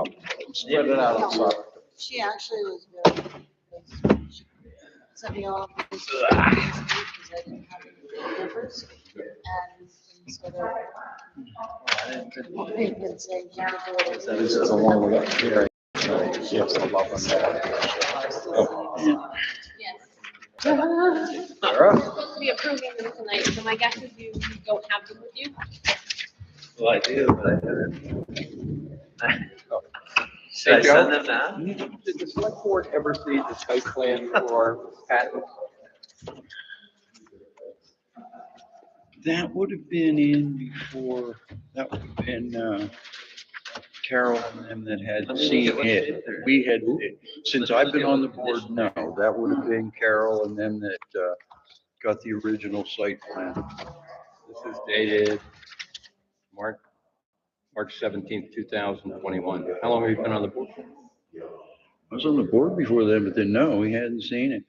problem. Spread it out on soccer. She actually was very, she sent me all of these because I didn't have any papers. And instead of, they've been saying, you can do it. This is a long way up here. Yes, I love them. Yes. We're supposed to be approving them tonight, so my guess is you don't have them with you. Well, I do, but I haven't. Should I Hey, Joe? send them now? Did the select board ever see the site plan for Patton? That would have been in before, that would have been Carol and them that had seen it. We had, since I've been on the board, no, that would have been Carol and them that got the original site plan. This is dated March 17th, 2021. How long have you been on the board? I was on the board before then, but then no, we hadn't seen it.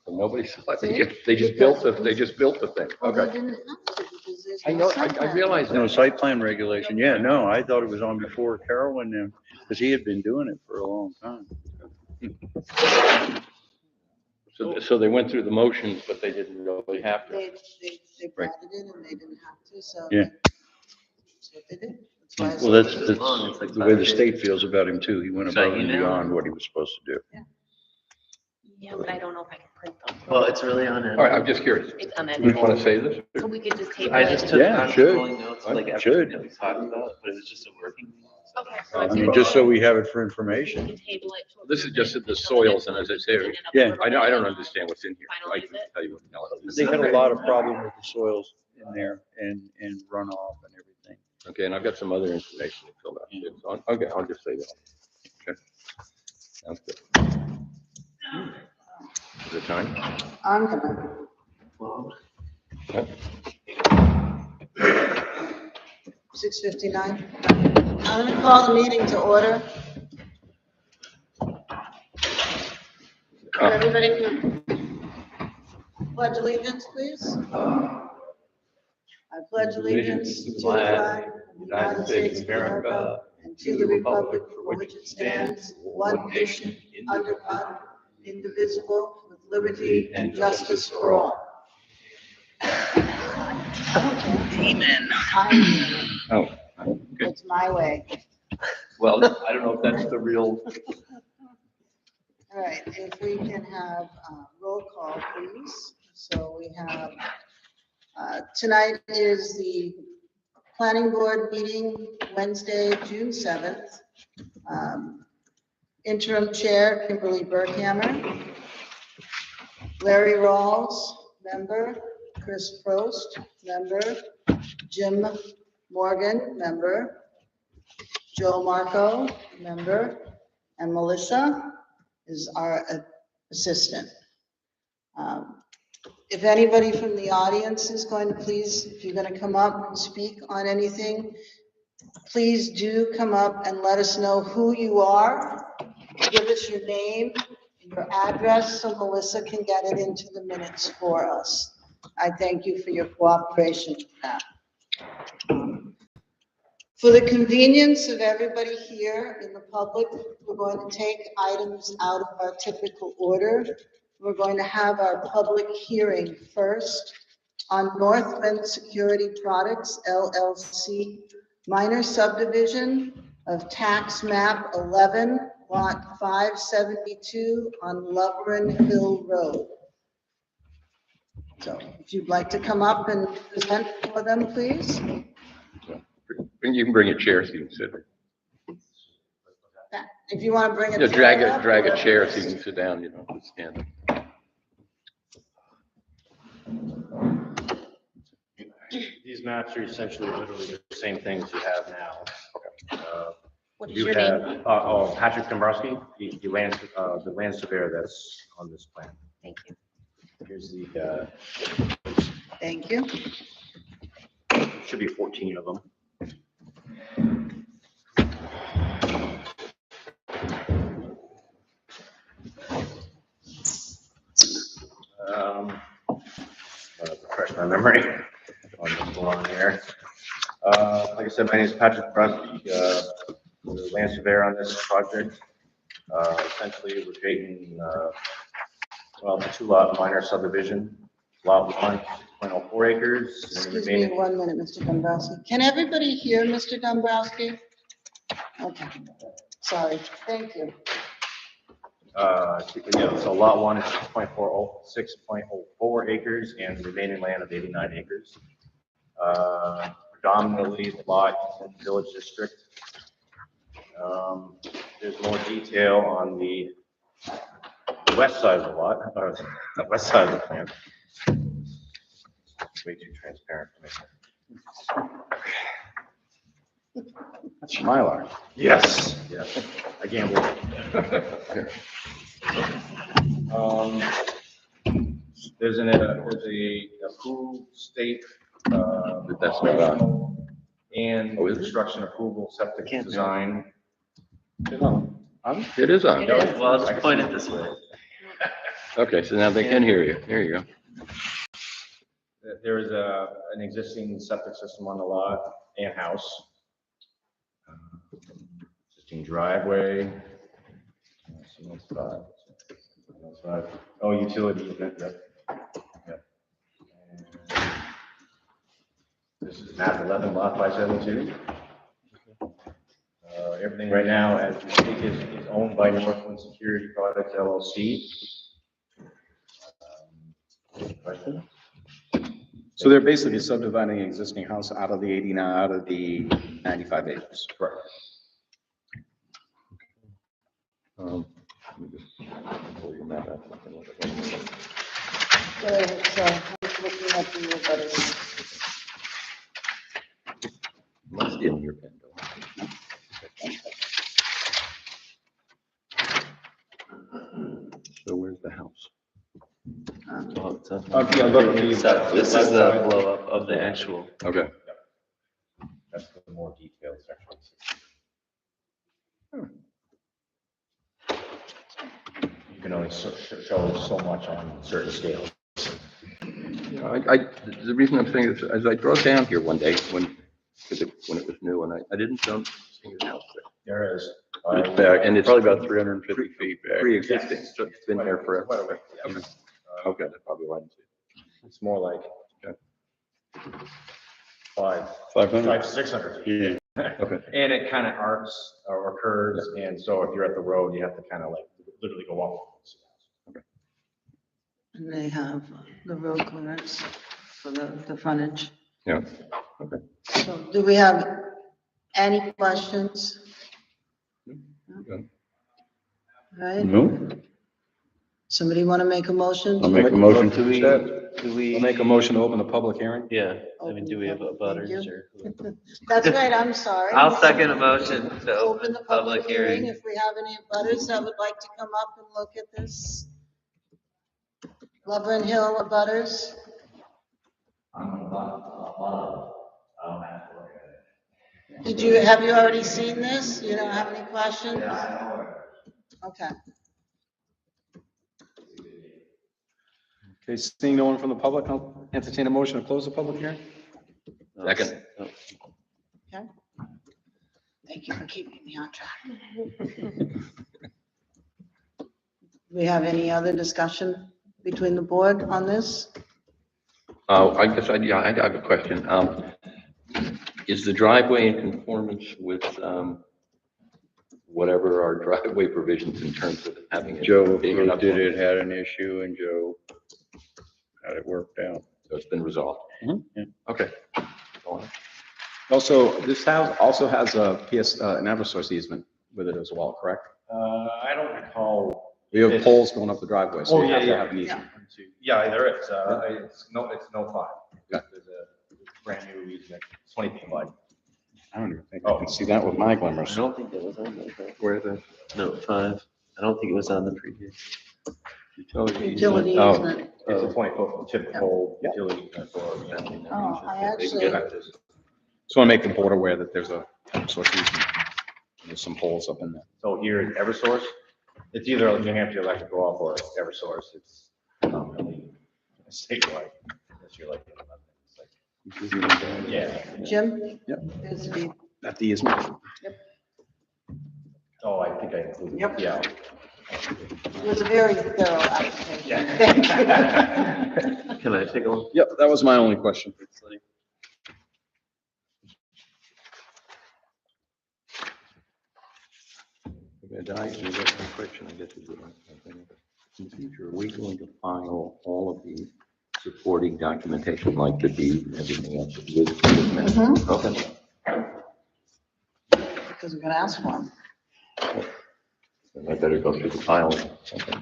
Nobody saw it. They just built the thing. Well, they Okay. didn't have to because there's. I no know, site I plan. realize No that. site plan regulation. Yeah, no, I thought it was on before Carol and them, because he had been doing it for a long time. So they went through the motions, but they didn't really have to. They brought it in and they didn't have to, so. Yeah. That's what they did. That's why I Well, said- that's the way the state feels about him too. He went Should I above and email beyond him? what he was supposed to do. Yeah, but I don't know if I can print them. Well, it's really on it. All right, I'm just curious. It's on You want to that. say this? So we could just table I it. just took Yeah, out should. rolling notes, like Should. everything that we talked about, but it was just a working. Okay. So I if mean, you just so want, we have it for we information. can table it to This is approve just it the until soils next and as I week. say, Clean it up a Yeah. little I bit. don't understand what's in here. I can tell you what the hell it is. They've had a lot of problem with the soils in there and runoff and everything. Okay, and I've got some other information to fill out too. So okay, I'll just say that. Okay. Sounds good. Is it time? I'm gonna. Well, 6:59. I'm gonna call the meeting to order. Everybody can pledge allegiance, please. I pledge allegiance to the flag of the United States of America and to the republic for which it stands, one nation, under God, indivisible, with liberty and justice for all. Amen. Oh, It's my way. well, I don't know if that's the real. All right, if we can have roll call, please. So we have, tonight is the planning board meeting, Wednesday, June 7th. Interim chair, Kimberly Burkhammer. Larry Rawls, member. Chris Prost, member. Jim Morgan, member. Joe Marco, member. And Melissa is our assistant. If anybody from the audience is going to please, if you're going to come up and speak on anything, please do come up and let us know who you are. Give us your name and your address so Melissa can get it into the minutes for us. I thank you for your cooperation with that. For the convenience of everybody here in the public, we're going to take items out of our typical order. We're going to have our public hearing first on Northwind Security Products LLC minor subdivision of tax map 11, lot 572 on Loveland Hill Road. So if you'd like to come up and present for them, please. You can bring a chair so you can sit. If you want to bring it. Yeah, drag a chair so you can sit down, you know, stand. These maps are essentially literally the same things you have now. What is You your have, name? Patrick Dombrowski, the land surveyor that's on this plan. Thank you. Here's the, Thank you. should be 14 of them. Refresh my memory on what's going on here. Like I said, my name is Patrick Dombrowski, the land surveyor on this project. Essentially, we're taking, well, the 2-lot minor subdivision, lot 1, 6.04 acres. and the Excuse me remaining- 1 minute, Mr. Dombrowski. Can everybody hear Mr. Dombrowski? Okay, sorry, thank you. So lot 1 is 6.04 acres and the remaining land of 89 acres. Predominantly the lot is in the village district. There's more detail on the west side of the lot, the west side of the plan. It's way too transparent for me. That's Mylar. Yes, yes, I gambled. There's a approved state, But that's not on. and Oh, is it? construction approval, septic design. It is on. Well, I'll just point it this way. Okay, so now they can hear you. There you go. There is an existing septic system on the lot and house. Existing driveway. Oh, utility easement, yep. Yep. And this is map 11 lot 572. Everything right now, as we speak, is owned by Northland Security Products LLC. Question? So they're basically subdividing an existing house out of the 89, out of the 95 acres. Correct. Let me just pull your map out. So I'm looking at the butters. Must be in your pen, though. So where's the house? Yeah, look, This is the blow up of the actual. Okay. That's the more detailed section. You can only show so much on certain scales. The reason I'm saying this, as I drove down here one day when it was new, and I didn't see his house there. There is. It's back, and it's Probably about 350 feet back. pre-existing, so it's been there forever. Quite a way, yeah. Okay, that's probably why I didn't see it. It's more like Okay. 500? 600 feet. Yeah. Okay. And it kind of arcs or curves, and so if you're at the road, you have to kind of like literally go up. And they have the road clearance for the frontage. Yeah, okay. So do we have any questions? Good. Right, No? somebody want to make a motion? I'll make a motion Do to we, accept. do we? We'll make a motion to open the public hearing. Yeah, I mean, do we have a butters Thank you. or? That's right, I'm sorry. I'll second a motion to Open the public hearing. If we have any butters that would like to come up and look at this. Glover and Hill butters. Have you already seen this? You don't have any questions? Okay. Okay, seeing no one from the public, I'll entertain a motion to close the public hearing. Second. Okay. Thank you for keeping me on track. We have any other discussion between the board on this? I guess I have a question. Is the driveway in conformance with, whatever our driveway provisions in terms of having it? Joe being enough did room? it, had an issue, and Joe had it worked out. So it's been resolved? Mhm. Yeah. Okay. Also, this house also has a an Eversource easement with it as well, correct? I don't recall. We have poles going up the driveway, so Oh, you yeah, have to yeah. have an easement. Yeah, there is. It's no 5. There's a brand new easement, 20 feet wide. I don't even think I can see that with my I glimmers. don't think it was on there. Where the No, 5. I don't think it was on the previous. utility? Utility Oh, easement. It's a 20-foot typical Yeah. utility easement for, Oh, I They can actually, get at this. Just want to make the board aware that there's a Eversource easement. There's some poles up in there. So here is Eversource. It's either New Hampshire Electric Co-op or Eversource. It's not really statewide. Unless you're like, Yeah. yeah. Jim? Yep. There's the, At the easement. Oh, I think I included. Yep. Yeah. It was a very thorough application. Thank you. Can I take a look? Yep, that was my only question. It's like- If I get some friction, I get to do it. In the future, are we going to file all of the supporting documentation like the deed and everything else with minutes? Mhm. Okay. Because we're gonna ask for them. Then I better go through the filing. Okay.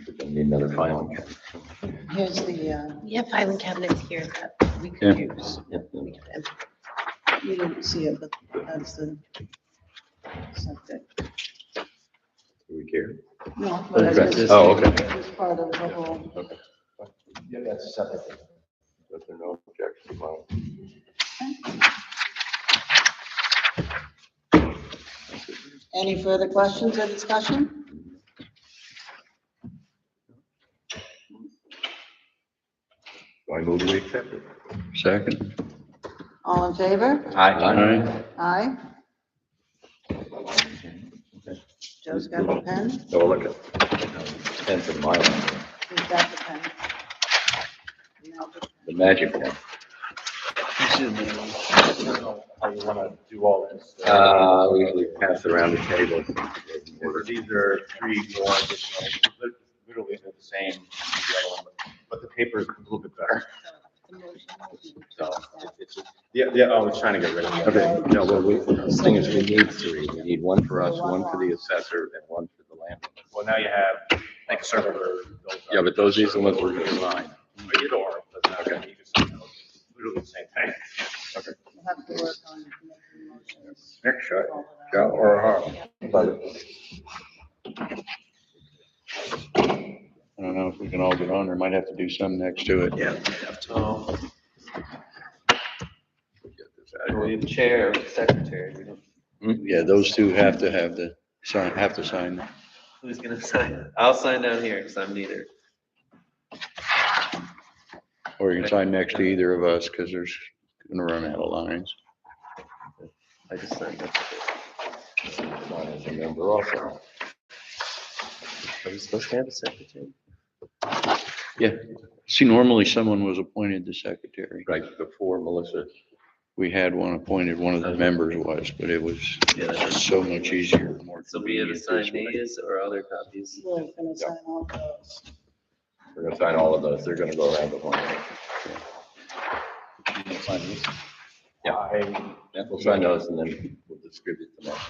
We're gonna need another filing. Here's the, We have filing cabinets here that we could Yeah. use. Yep. you didn't see it, but that's the subject. Do we care? No, but it's Okay. just- Oh, okay. it's part of the whole. Okay. Yeah, that's separate. But there are no objections. Well, Any further questions or discussion? I move we accept it. Second. All in favor? Aye. Aye. Joe's got the pen. Oh, look at. Pen for my one. He's got the pen. Now the- The magic one. I don't know how you want to do all this. We usually pass it around the table. These are three more additional, literally they're the same, as the other one, but the paper is a little bit better. So it's, yeah, I was trying to get rid of it. Okay, no, well, the thing is, we need three. We need one for us, one for the assessor, and one for the landlord. Well, now you have, like, a server. Yeah, but those are the ones we're gonna sign. Either or, doesn't matter. Okay. You can sign those. Literally the same thing. We'll have to work on making motions. Next shot, Joe or Harl? I don't know if we can all get on there. Might have to do some next to it. Yeah. So, we have chair, secretary. We don't- Yeah, those two have to have the, have to sign. Who's gonna sign? I'll sign down here because I'm neither. Or you can sign next to either of us because there's gonna run out of lines. I just signed up. Sign as a member also. Are we supposed to have a secretary? Yeah. See, normally someone was appointed the secretary. Right, before Melissa. We had one appointed, one of the members was, but it was Yeah, that's- so much easier, more. So we have to sign convenient this way. these or other copies? We're gonna sign all those. We're gonna sign all of those. They're gonna go around the horn. Yeah. Yeah, we'll sign those and then we'll distribute them out.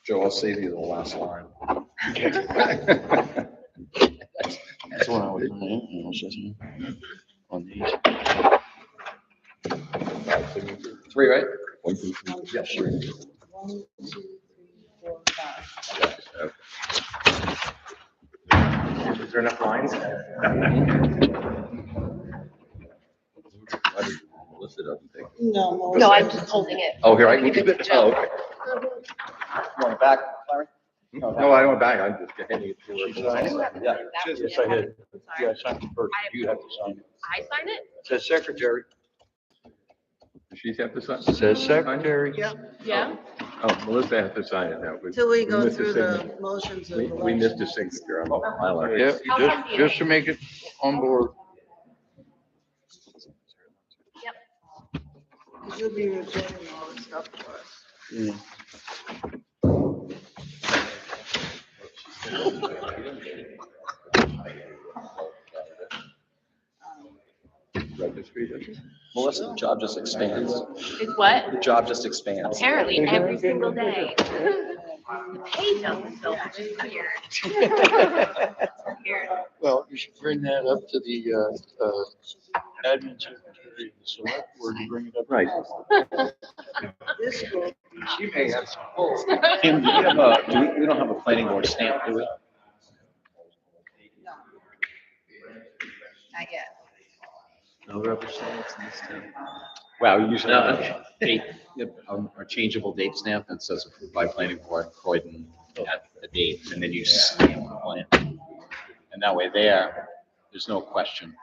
Joe, I'll save you the last line. That's what I was doing, on these. Five signatures. Three, right? 1, 2, 3. Yeah, sure. 1, 2, 3, 4, 5. Is there enough lines? Melissa doesn't take it. No. No, I'm just holding it. Oh, here, I can Give keep it it. to Oh, Joe. okay. You want it back, Larry? No, I don't want back. I'm just handing it to her. Yeah. Yes, I did. Yeah, I signed it first. You have to sign it. I sign it? It says secretary. Does she have to sign? It says secretary. Yeah. Oh, Melissa has to sign it now. Till we go missed a through the signature. motions of We missed a election. signature on the Mylar. Yeah, just to make it on board. You'll be recording all this stuff for us. Yeah. Registry, does she? Melissa, the job just expands. It's what? The job just expands. Apparently, every single day. The pay doesn't bill, which is weird. Weird. Well, you should bring that up to the, admin secretary of the select board and bring it up. Right. This group, She may have some pulls. Kim, do we don't have a planning board stamp, do we? not yet. No rubber stamps in this town. Well, we usually No. have a date, a changeable date stamp that says approved by planning board, Croydon, at the date, and then you stamp the plan. And that way there's no question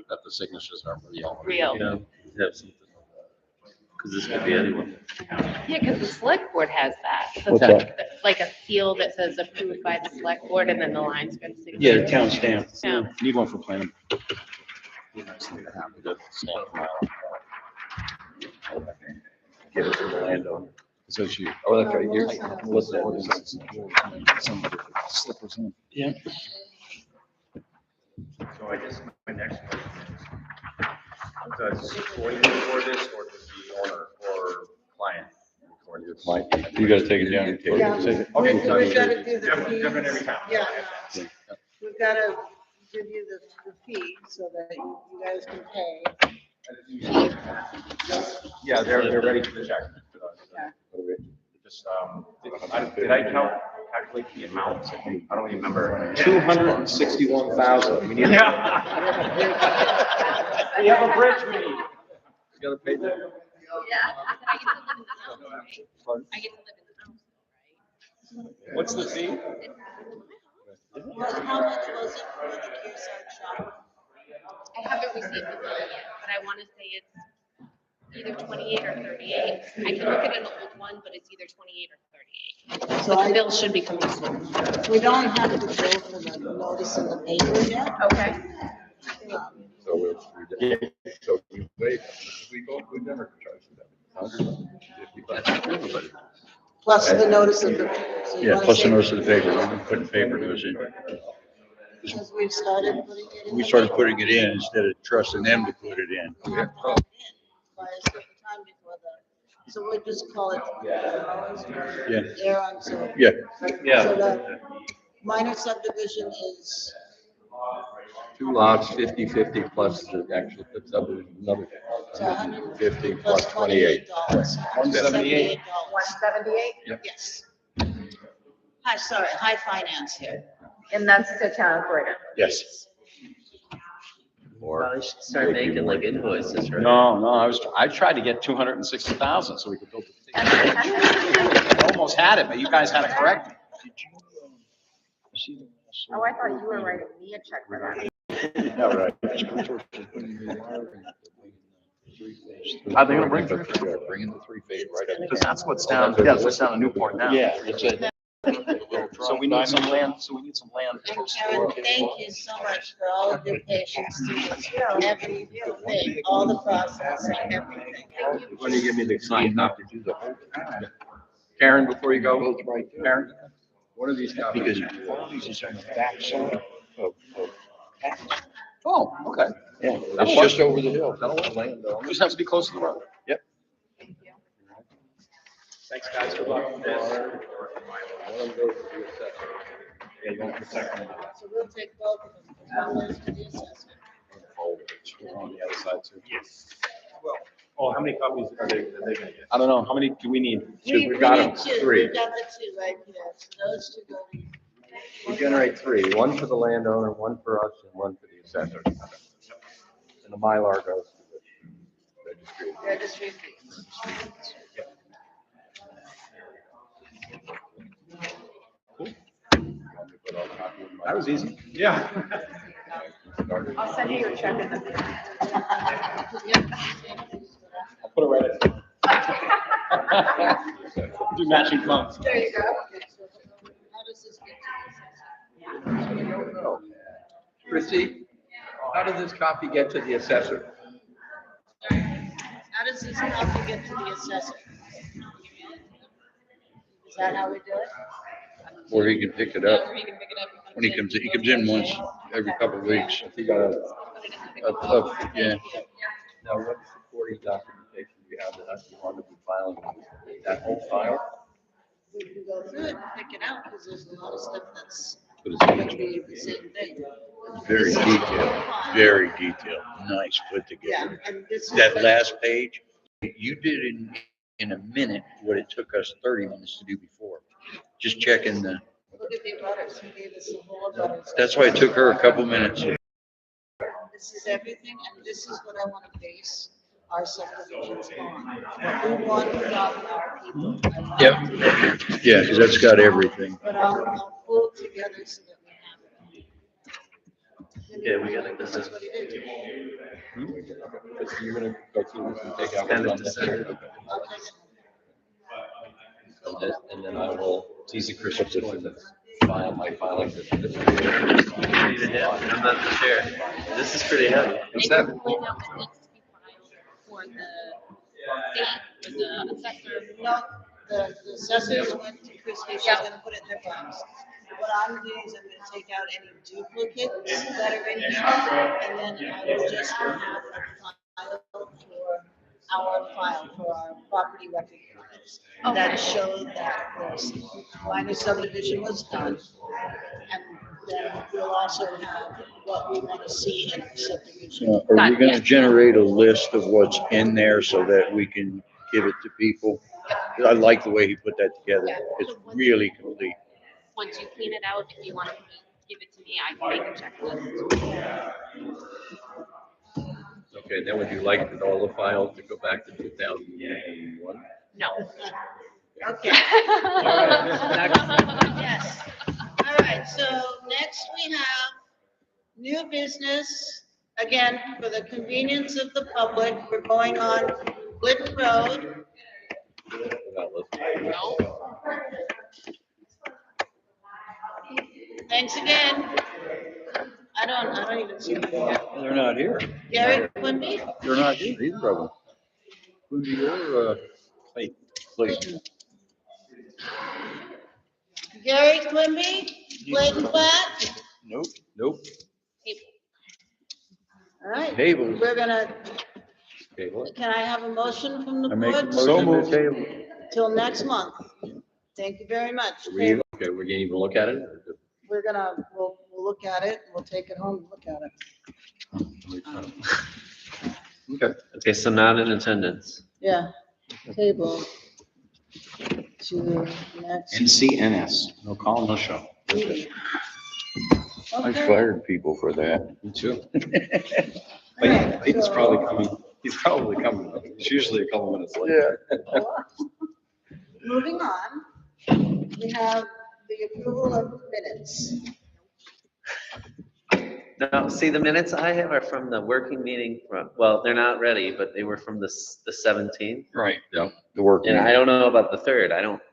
that the signatures are real. Real. Yeah, have something. Because this could be anyone. Yeah, because the select board has that. What's that? Like a seal that says approved by the select board and then the line's got a signature. Yeah, the town stamp. Yeah. Need one for planning. Nice thing to have, the stamp file. Give it to the landowner. So she. Oh, that's right, you're, what's that? Some slippers in. Yeah. So I guess my next question is, does Croydon record this or does the owner or client record this? You gotta take it down. and take it. Yeah. Take it. We've got to do the Different every fees. town. Yeah. We've got to give you the fee so that you guys can pay. Yeah, they're ready for the check. Just, did I calculate the amounts? I don't even remember. 261,000. We need. We have a bridge we need. You gotta pay that. I get to live in the house, right? What's the fee? Well, how much was it for the Kearsarge shop? I haven't received the bill yet, but I want to say it's either 28 or 38. I can look at an old one, but it's either 28 or 38. So But the I, bill should be coming soon. we don't have to go for the notice in the paper yet. Okay. So it's, so you wait, we never charge them. $150. Plus the notice of the. so you Yeah, wanna plus the say- notice of the paper, we've been putting paper news in. Because we've started putting it in. We the started paper. putting it in instead of trusting them to put it in. We have to have it in by a certain time before the, so we'll just call it. Yeah. There on, so. Yeah. So the minor subdivision is, 2 lots, 50/50 plus the actual subdivision, another it's 150 50 plus plus 28. $28. $178. $178? Yes. Hi, sorry, high finance here. And that's the town of Croydon. Yes. Or Start making like invoices, right? No, I tried to get 260,000 so we could build the. Almost had it, but you guys had it correct. Oh, I thought you were writing me a check for that. Yeah, right. Are they gonna bring Bringing the 3-phase right up. Because that's what's down, yeah, that's what's down in Newport now. Yeah, it's a. So we need some land, And Karen, thank you so much for all of your patience through this, everything, all the process and everything. when you give me the sign not to do the whole thing. Karen, before you go, Both right there. Karen, One of these copies. Because all these is on the backside of. oh, okay. Yeah, it's just over the hill. Just has to be close to the road. Yep. Thanks, guys. Good luck with this. So we'll take both of them. One goes to the assessor. On the other side too. Yes. Well, oh, how many copies are they gonna get? I don't know, how many do we need? We got need them, two. 3. We've got the two right here. So those two go. We generate 3, 1 for the landowner, 1 for us, and 1 for the assessor. And the Mylar goes to the registry. Registry fees. That was easy. Yeah. I'll send you your check in the. I'll put it right in. Do matching phones. There you go. How does this get to the assessor? Christie, how did this copy get to the assessor? How does this copy get to the assessor? Is that how we do it? Or he can pick it up Or you can pick it up. when he comes in once every couple of weeks. He got a, Yeah. now what supporting documentation do you have that you want to be filing? That whole file? We can go through it and pick it out because there's a lot of stuff that's But going to it's be the same thing. very This is detailed, very detailed, nice put Yeah, together. and this is. That last page, you did in a minute what it took us 30 minutes to do before. Just checking the, Look at the abutters, he gave us the whole abutters. that's why it took her a couple minutes. This is everything, and this is what I want to base our subdivisions on. What we want from our people. I want Yep. to- Yeah, because that's got everything. But I'll pull it together so that we have it. Yeah, we gotta, This is what he did. You're gonna go through this and take out. Kind of what's on decided. there? I'll take it. And then I will. It's easy, Christian. File my filing. I'm not the chair. This is pretty heavy. What's that? I can point out what needs to be filed for the date, for the assessor. No, the assessors went to Christie, she's gonna put it in their box. What I'm doing is I'm gonna take out any duplicates that are in here, and then I will just have a file for our property record records. That show that the minor subdivision was done. And then we'll also have what we wanna see in the subdivision. Are we gonna generate a list of what's in there so that we can give it to people? I like the way he put that together. It's really complete. Once you clean it out, if you want to give it to me, I can make a checklist. Okay, then would you like all the files to go back to 2001? No. Okay. Yes. All right, so next we have new business. Again, for the convenience of the public, we're going on Glidden Road. No. Thanks again. I don't even see them here. They're not here. Gary Quimby? They're not here. Either of them. Quimby or, Clayton. Gary Quimby, Clayton Platt? Nope. All right, Tables. we're gonna, table it. can I have a motion from the I make a board? motion to table. Till next month. Thank you very much. Okay, we're gonna even look at it? We'll look at it, we'll take it home and look at it. Okay. Okay, so not in attendance. Yeah, table to next NCNS, no call, no show. meeting. I Okay. fired people for that. Me too. All right, He's so- probably coming, he's probably coming. It's usually a couple minutes late. Yeah. Moving on, we have the approval of minutes. No, see, the minutes I have are from the working meeting from, well, they're not ready, but they were from the 17th. Right. Yeah. The work. And I don't know about the 3rd.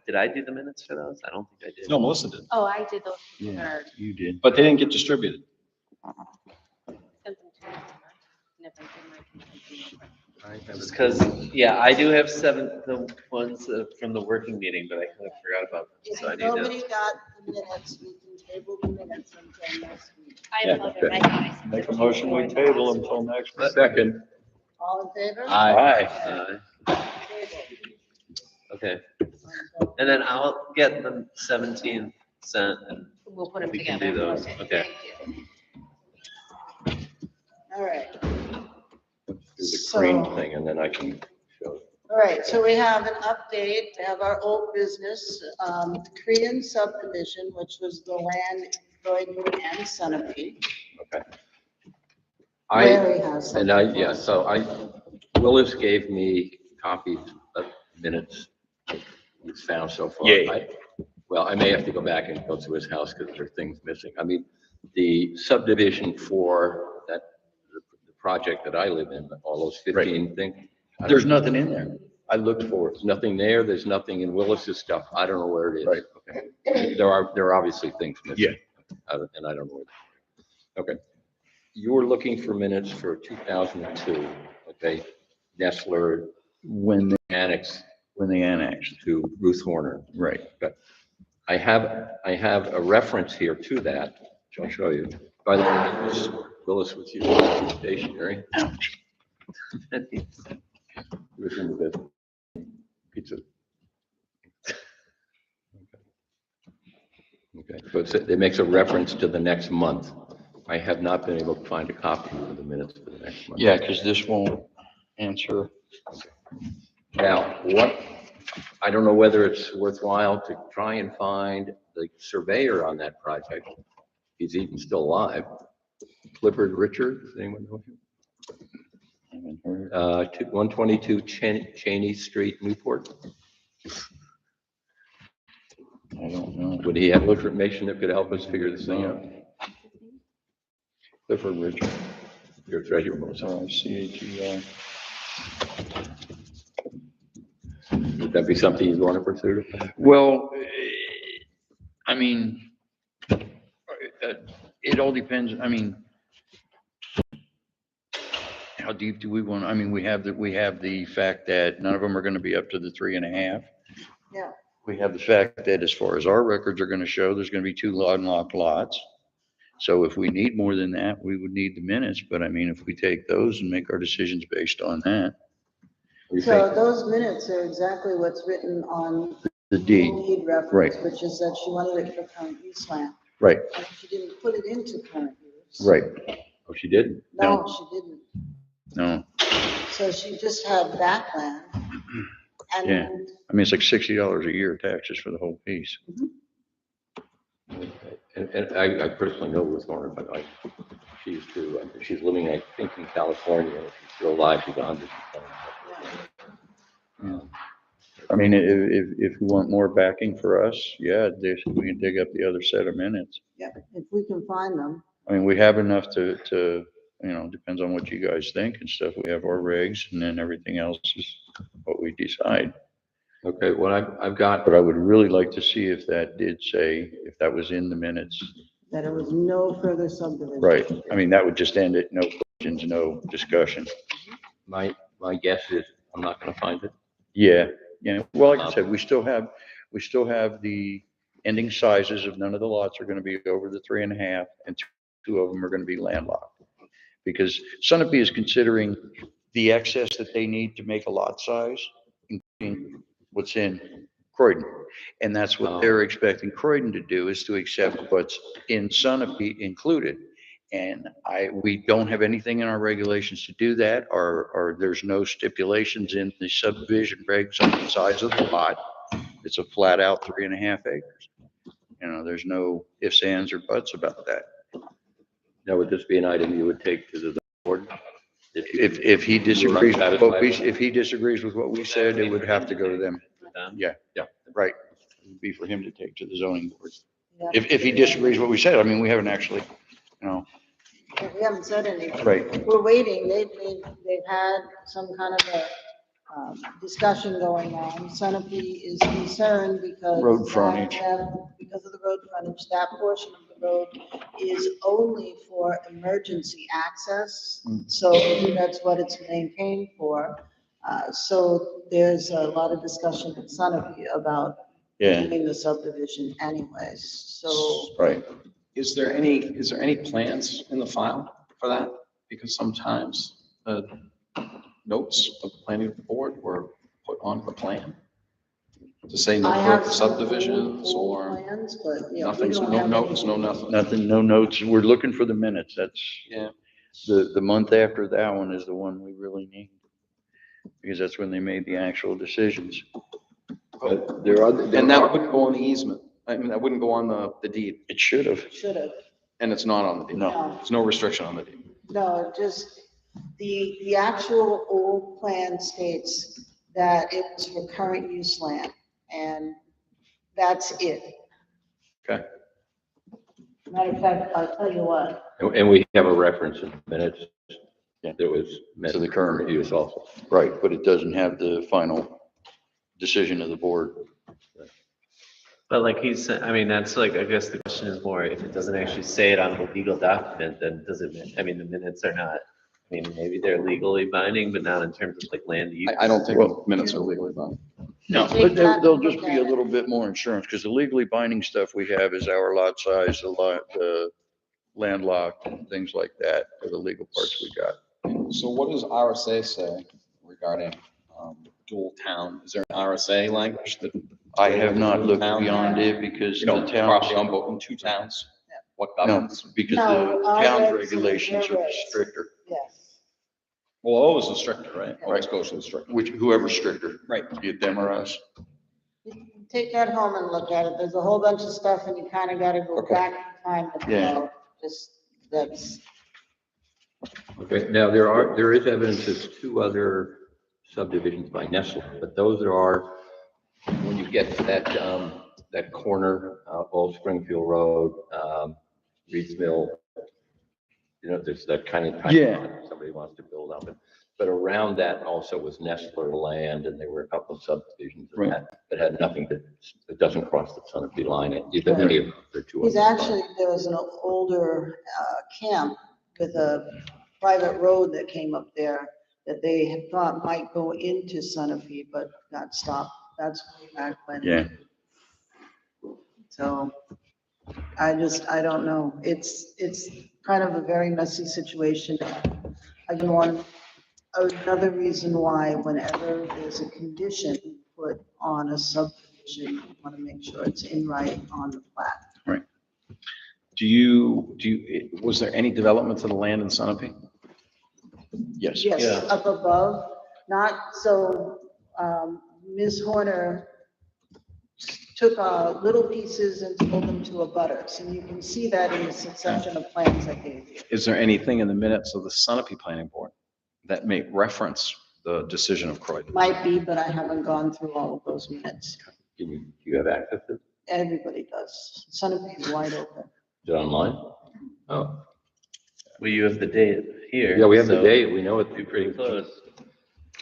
did I do the minutes for those? I don't think I did. No, Melissa did, Oh, I did those Yeah. third. You did. but they didn't get distributed. Sent them to you. Never did my- Just because, yeah, I do have the ones from the working meeting, but I kind of forgot about them, If so I need to. nobody got the minutes, we can table the minutes until next week. I love it. I thought I sent Make it a to motion, you we before. table until next. Second. All in favor? Aye. Table. Okay, and then I'll get the 17 sent and We'll put them we can together. do those, okay. Thank you. All right. Do the green So- thing and then I can show. All right, so we have an update, we have our old business, the Korean subdivision, which was the land in Croydon and Sunapee. Okay. Larry has And something. yeah, so Willis gave me copies of minutes we've found so far. Yay. Well, I may have to go back and go to his house because there are things missing. I mean, the subdivision for the project that I live in, all those 15 things. There's nothing in there. I looked for it. There's nothing there. There's nothing in Willis's stuff. I don't know where it is. Right. Okay. There are obviously things missing. And I don't know where. Okay. You were looking for minutes for 2002, okay? Nestler When they annex annexed. to Ruth Horner. Right. I have a reference here to that, which I'll show you. By the way, Willis was using stationery. It was in the pizza. Okay, so it makes a reference to the next month. I have not been able to find a copy of the minutes for the next month. Yeah, because this won't answer. Now, I don't know whether it's worthwhile to try and find the surveyor on that project. He's even still alive. Clifford Richard, does anyone know him? Haven't heard. 122 Cheney Street, Newport. I don't know. Would he have information that could help us figure this thing out? Clifford Richard, Your treasurer, Melissa. CAGR. Would that be something you'd want to pursue? Well, I mean, it all depends. I mean, how deep do we want, I mean, we have the fact that none of them are going to be up to the 3.5. Yeah. We have the fact that as far as our records are going to show, there's going to be 2 unlocked lots. So if we need more than that, we would need the minutes. But I mean, if we take those and make our decisions based on that, You So think? those minutes are exactly what's written on the deed, deed reference, right. which is that she wanted it for current use land. right, And she didn't put it into current use. right. Oh, she didn't? No, she didn't. No, So she just had backland. Yeah. And I mean, it's like $60 a year taxes for the whole piece. And I personally know Ruth Warren, but she's living, I think, in California. If she's still alive, she's 100. I mean, if you want more backing for us, yeah, we can dig up the other set of minutes. yeah, if we can find them. I mean, we have enough to, depends on what you guys think and stuff. We have our regs and then everything else is what we decide. Okay, well, I've got, But I would really like to see if that did say, if that was in the minutes. That it was no further subdivision. Right. I mean, that would just end it. No questions, no discussion. my guess is I'm not gonna find it. Yeah. Yeah. Well, like I said, we still have the ending sizes of none of the lots are going to be over the 3.5 and 2 of them are going to be landlocked. Because Sunapee is considering the excess that they need to make a lot size, including what's in Croydon. And that's what they're expecting Croydon to do, is to accept what's in Sunapee included. And we don't have anything in our regulations to do that, or there's no stipulations in the subdivision regs on the size of the lot. It's a flat out 3.5 acres. There's no ifs, ands, or buts about that. Now, would this be an item you would take to the board? If he disagrees with what if he disagrees with what we said, it would have to go to them. Yeah, right. It would be for him to take to the zoning board. Yeah. If he disagrees with what we said, I mean, we haven't actually, We haven't said anything. right. We're waiting. They've had some kind of a discussion going on. Sunapee is concerned because. Road frontage. Because of the road frontage, that portion of the road is only for emergency access. So that's what it's maintained for. So there's a lot of discussion in Sunapee about Yeah, doing the subdivision anyways. So right. Is there any plans in the file for that? Because sometimes the notes of the planning board were put on the plan to say no I have further some subdivisions old or plans, but we nothing's, don't no have notes, no anything. nothing. Nothing, no notes. We're looking for the minutes. That's Yeah. the month after that one is the one we really need. Because that's when they made the actual decisions. But there are, And that wouldn't go on the easement. I mean, that wouldn't go on the deed, It should have. Should have. and it's not on the deed. No. There's no restriction on the deed. No, just the actual old plan states that it was for current use land, and that's it. Okay. Matter of fact, I'll tell you what, and we have a reference in the minutes. Yeah. That was meant To the current use also. Right, but it doesn't have the final decision of the board. But like he said, I mean, that's like, I guess the question is more, if it doesn't actually say it on the legal document, then does it, I mean, the minutes are not, I mean, maybe they're legally binding, but not in terms of like land use. I don't think Well- minutes are legally bound. No, Take but that they'll and just look be at a it. little bit more insurance, because the legally binding stuff we have is our lot size, the landlocked, and things like that, are the legal parts we got. So what does RSA say regarding dual town? Is there an RSA language that? I have not looked Town? beyond it because You the know, property on towns, both, in two towns? What no, governs? because No, the our town's regs and regulations their are regs. stricter, yes. Well, always the stricter, right? Always goes to the stricter. whoever's stricter, Right. be it them or us. You take that home and look at it. There's a whole bunch of stuff and you kind of got to go Okay. back in time. And Yeah. go, just, that's, Okay, now there is evidence of 2 other subdivisions by Nestle, but those are, when you get to that corner, Old Springfield Road, Reeds Mill, You know, there's that kind of. Yeah. Somebody wants to build up, but around that also was Nestler land, and there were a couple of subdivisions that had nothing it doesn't cross the Sunapee line, either any of the two. He's actually, there was an older camp with a private road that came up there that they had thought might go into Sunapee, but got stopped. That's back when. Yeah. So I don't know. It's kind of a very messy situation. Again, another reason why whenever there's a condition put on a subdivision, you want to make sure it's in writing on the plat. Was there any development to the land in Sunapee? Yes. Yes, Yeah. up above, not so, Ms. Horner took little pieces and told them to abutters, and you can see that in the succession of plans I gave you. Is there anything in the minutes of the Sunapee Planning Board that may reference the decision of Croydon? Might be, but I haven't gone through all of those minutes. Do you have access to it? Everybody does. Sunapee is wide open. Is it online? Oh, Well, you have the date here. yeah, we have the so date. We know it's Be pretty close.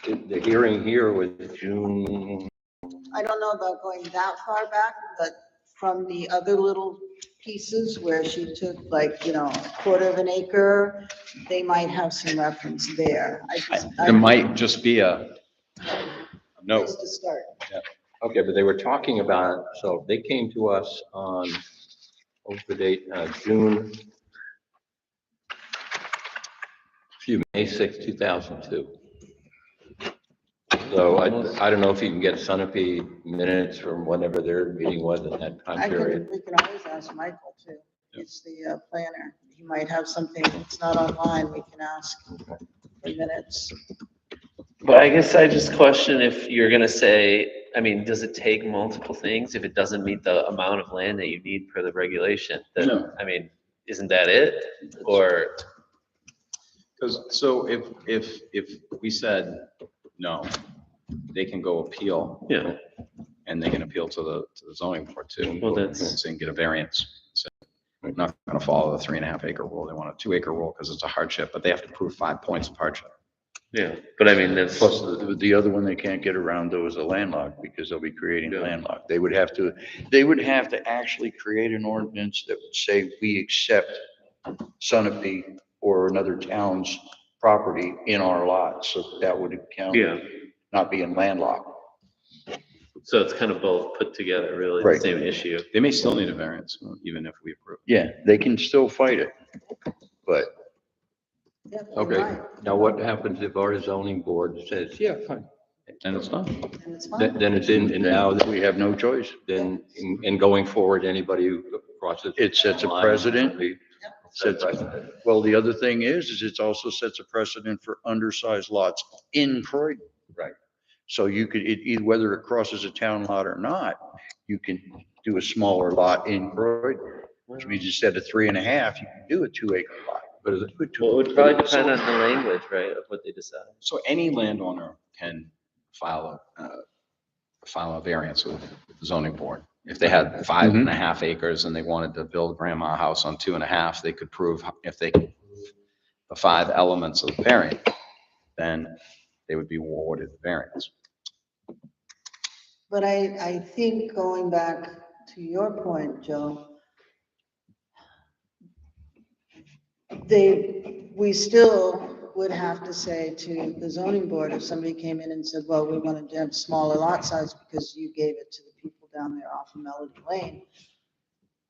The hearing here was June. I don't know about going that far back, but from the other little pieces where she took like, a quarter of an acre, they might have some reference there. There might just be a note. Place to start. Okay, but they were talking about, so they came to us on, what was the date, June, May 6, 2002. So I don't know if you can get Sunapee minutes from whenever their meeting was in that time period. We can always ask Michael too. He's the planner. He might have something that's not online. We can ask for minutes. But I guess I just question if you're gonna say, I mean, does it take multiple things if it doesn't meet the amount of land that you need per the regulation? Then, No. I mean, isn't that it? Or, So if we said no, they can go appeal. Yeah. And they can appeal to the zoning board too. Well, that's- And get a variance. So they're not gonna follow the 3.5 acre rule. They want a 2 acre rule because it's a hardship, but they have to prove 5 points of hardship. yeah, but I mean, that's, Plus, the other one they can't get around though is a landlocked, because they'll be creating Yeah. landlocked. They would have to actually create an ordinance that would say, we accept Sunapee or another town's property in our lot, so that would count, yeah, not being landlocked. so it's kind of both put together, really, the Right. same issue. They may still need a variance, even if we approve. Yeah, they can still fight it, but Yeah, they Okay, might, now what happens if our zoning board says, yeah, fine? And it's done. and it's fine. Then it's in, and now that we have no choice. then in going forward, anybody who crosses. It sets a the line precedent. will be- Sets, well, the other thing is it also sets a precedent for undersized lots in Croydon. Right. So you could, either whether it crosses a town lot or not, you can do a smaller lot in Croydon, which means instead of 3.5, you can do a 2 acre lot. But is it? Well, it would probably depend on the language, right, of what they decide. So any landowner can file a variance with the zoning board. If they had 5.5 acres and they wanted to build grandma house on 2.5, they could prove, if they could prove the 5 elements of the variance, then they would be awarded the variance. But I think going back to your point, Joe, we still would have to say to the zoning board, if somebody came in and said, well, we wanted to have smaller lot size because you gave it to the people down there off of Melody Lane.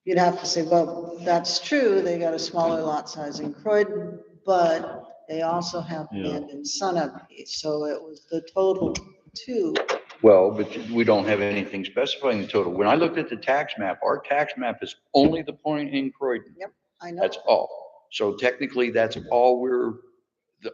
You'd have to say, well, that's true, they got a smaller lot size in Croydon, but they also have land in Sunapee, so it was the total 2. Well, but we don't have anything specifying the total. When I looked at the tax map, our tax map is only the point in Croydon. I know. That's all. So technically, that's all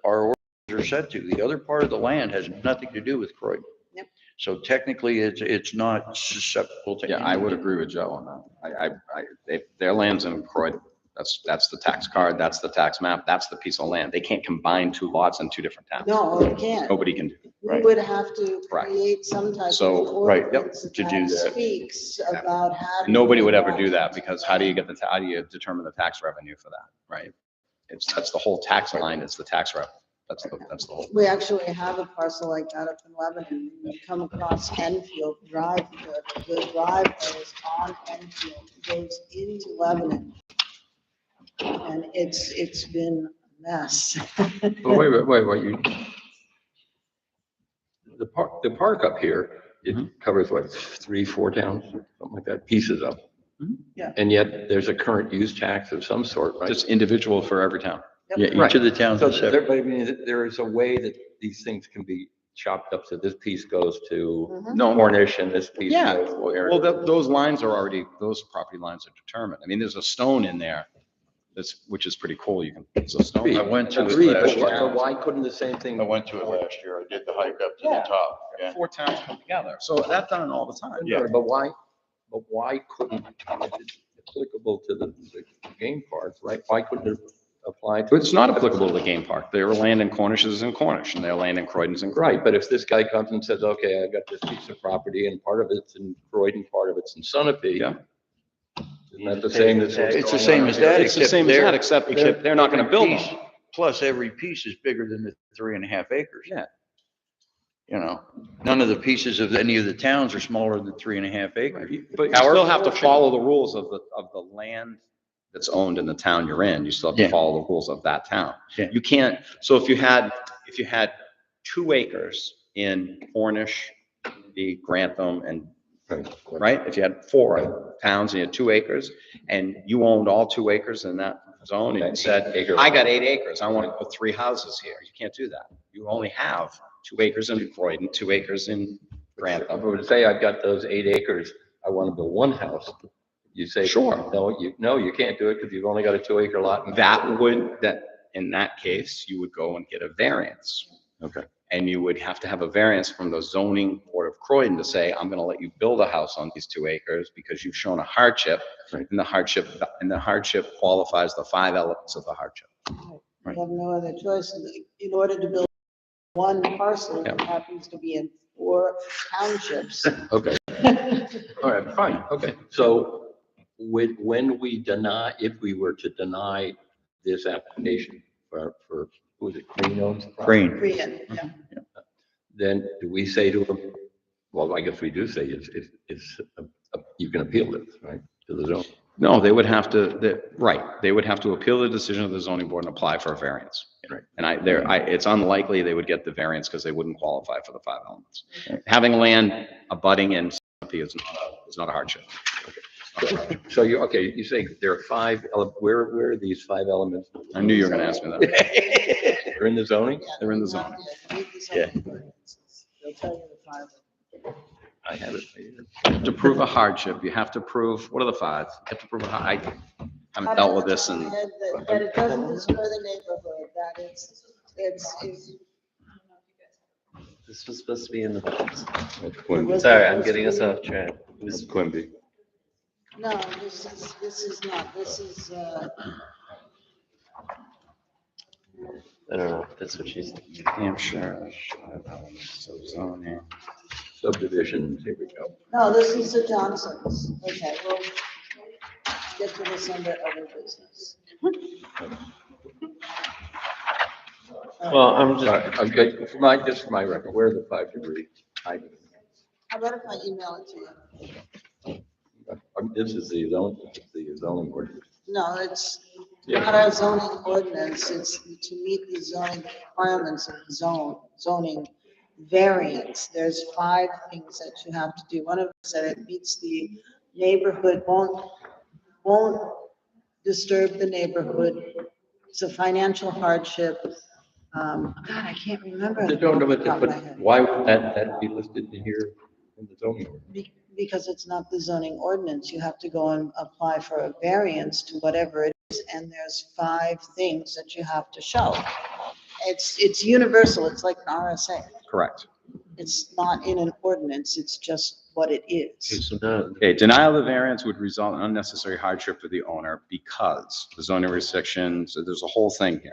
our orders are set to. The other part of the land has nothing to do with Croydon. Yep. So technically, it's not susceptible to. Yeah, I would agree with Joe on that. If their land's in Croydon, that's the tax card, that's the tax map, that's the piece of land. They can't combine 2 lots in 2 different towns. No, it can't. Nobody can. We would have to Right. create some type of So, right, yep, ordinance to do that. speaks about how. Nobody would ever do that because how do you determine the tax revenue for that, right? that's the whole tax line, it's the tax rep. That's the whole. We actually have a parcel like that up in Lebanon. You come across Enfield Drive, the drive that is on Enfield goes into Lebanon. And it's been a mess. But wait, the park up here, it covers what, 3-4 towns, something like that, pieces of. Yeah. And yet there's a current use tax of some sort, right? Just individual for every town. Yep. Yeah, each of the towns So is separate. there, I mean, there is a way that these things can be chopped up, so this piece goes to Mhm. No, Cornish and this piece yeah, goes to Aaron. well, those lines are already, those property lines are determined. I mean, there's a stone in there which is pretty cool. There's a stone. I went to it Agreed, last but year. why couldn't the same thing? I went to it last year. I did the hike up to the Yeah. top. Yeah. 4 towns come together. So that's done all the time. Yeah. But why couldn't, if it's applicable to the game park, right? Why couldn't it apply to? But it's not applicable to the game park. Their land in Cornish is in Cornish and their land in Croydon's in Croydon. Right, but if this guy comes and says, okay, I got this piece of property and part of it's in Croydon, part of it's in Sunapee. Yeah. Isn't that the same as? It's the same as that, It's the same as that, except they're not gonna build every piece- them. Plus, every piece is bigger than the 3.5 acres. Yeah. You know, none of the pieces of any of the towns are smaller than 3.5 acres. But you still have to follow the rules of the land that's owned in the town you're in. You still have to Yeah. follow the rules of that town. Yeah. You can't, so if you had 2 acres in Cornish, the Grantham and, right? If you had 4 towns and you had 2 acres and you owned all 2 acres in that zone and you said, I got 8 acres, I want to put 3 houses here. You can't do that. You only have 2 acres in Croydon, 2 acres in I Grantham. would say I've got those 8 acres, I want to build 1 house. You say, Sure. no, you can't do it because you've only got a 2-acre lot. In that case, you would go and get a variance. Okay. And you would have to have a variance from the zoning board of Croydon to say, I'm gonna let you build a house on these 2 acres because you've shown a hardship. Right. And the hardship qualifies the 5 elements of the hardship. You have no other choice. In order to build one parcel that happens to be in 4 townships. Okay. All right, fine, okay. So when we deny, if we were to deny this application for who is it, Green owns the property? Green. Korean, yeah. Then do we say to them, well, I guess we do say you can appeal this, right, to the zone? No, they would have to, they would have to appeal the decision of the zoning board and apply for a variance. Right. And it's unlikely they would get the variance because they wouldn't qualify for the 5 elements. Having land abutting in Sunapee is not a hardship. So you say there are 5, where are these 5 elements? I knew you were gonna ask me that. They're in the zoning? They're in the zone. Read the zoning ordinances. They'll tell you the 5. I have it. To prove a hardship, you have to prove, what are the 5? You have to prove, I haven't dealt with this and, That it doesn't destroy the neighborhood, that it's. This was supposed to be in the minutes. That's Quimby. Sorry, I'm getting us off track. It was Quimby. No, this is not, this is, I don't know if that's what she's. Hampshire, so zoning. Subdivisions, here we go. no, this is the Johnsons. Okay, we'll get to this under other business. Well, I'm All just, right, okay, just for my record, where are the 5 degrees? How about if I email it to you? This is the zoning ordinance. No, it's Yeah. not our zoning ordinance, it's to meet the zoning requirements of the zoning variance. There's 5 things that you have to do. One of them is that it meets the neighborhood, won't disturb the neighborhood. It's a financial hardship. God, I can't remember. But why would that be listed in here in the zoning ordinance? Because it's not the zoning ordinance. You have to go and apply for a variance to whatever it is, and there's 5 things that you have to show. It's universal, it's like an RSA. Correct. It's not in an ordinance, it's just what it is. so now, Okay, denial of the variance would result in unnecessary hardship for the owner because the zoning restrictions, so there's a whole thing here.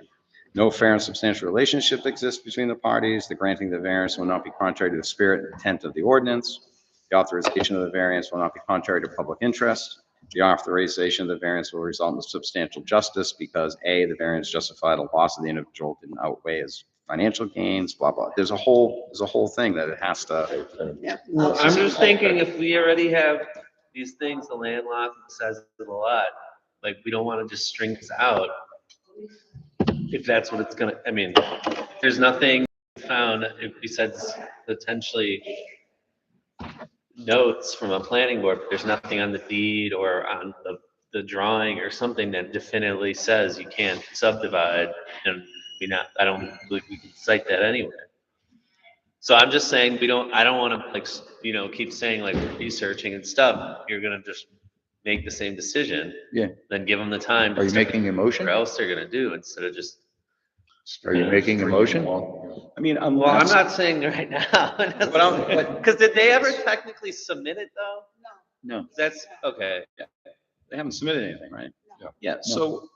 No fair and substantial relationship exists between the parties. The granting of the variance will not be contrary to the spirit and intent of the ordinance. The authorization of the variance will not be contrary to public interest. The authorization of the variance will result in substantial justice because A, the variance justified a loss of the individual didn't outweigh his financial gains, blah, blah. There's a whole thing that it has to, Yeah. I'm just thinking if we already have these things, the landlocked, the size of the lot, like, we don't want to just string this out. If that's what it's gonna, I mean, there's nothing found besides potentially notes from a planning board, but there's nothing on the deed or on the drawing or something that definitively says you can't subdivide, and I don't believe we can cite that anywhere. So I'm just saying, I don't wanna like, keep saying like researching and stuff, you're gonna just make the same decision. Yeah. Then give them the time. to Are you start making a motion? What else they're gonna do instead of just. Are you making a motion? I mean, Well, I'm not saying right now. Because did they ever technically submit it though? No. That's, okay. they haven't submitted anything, right? No. Yeah, so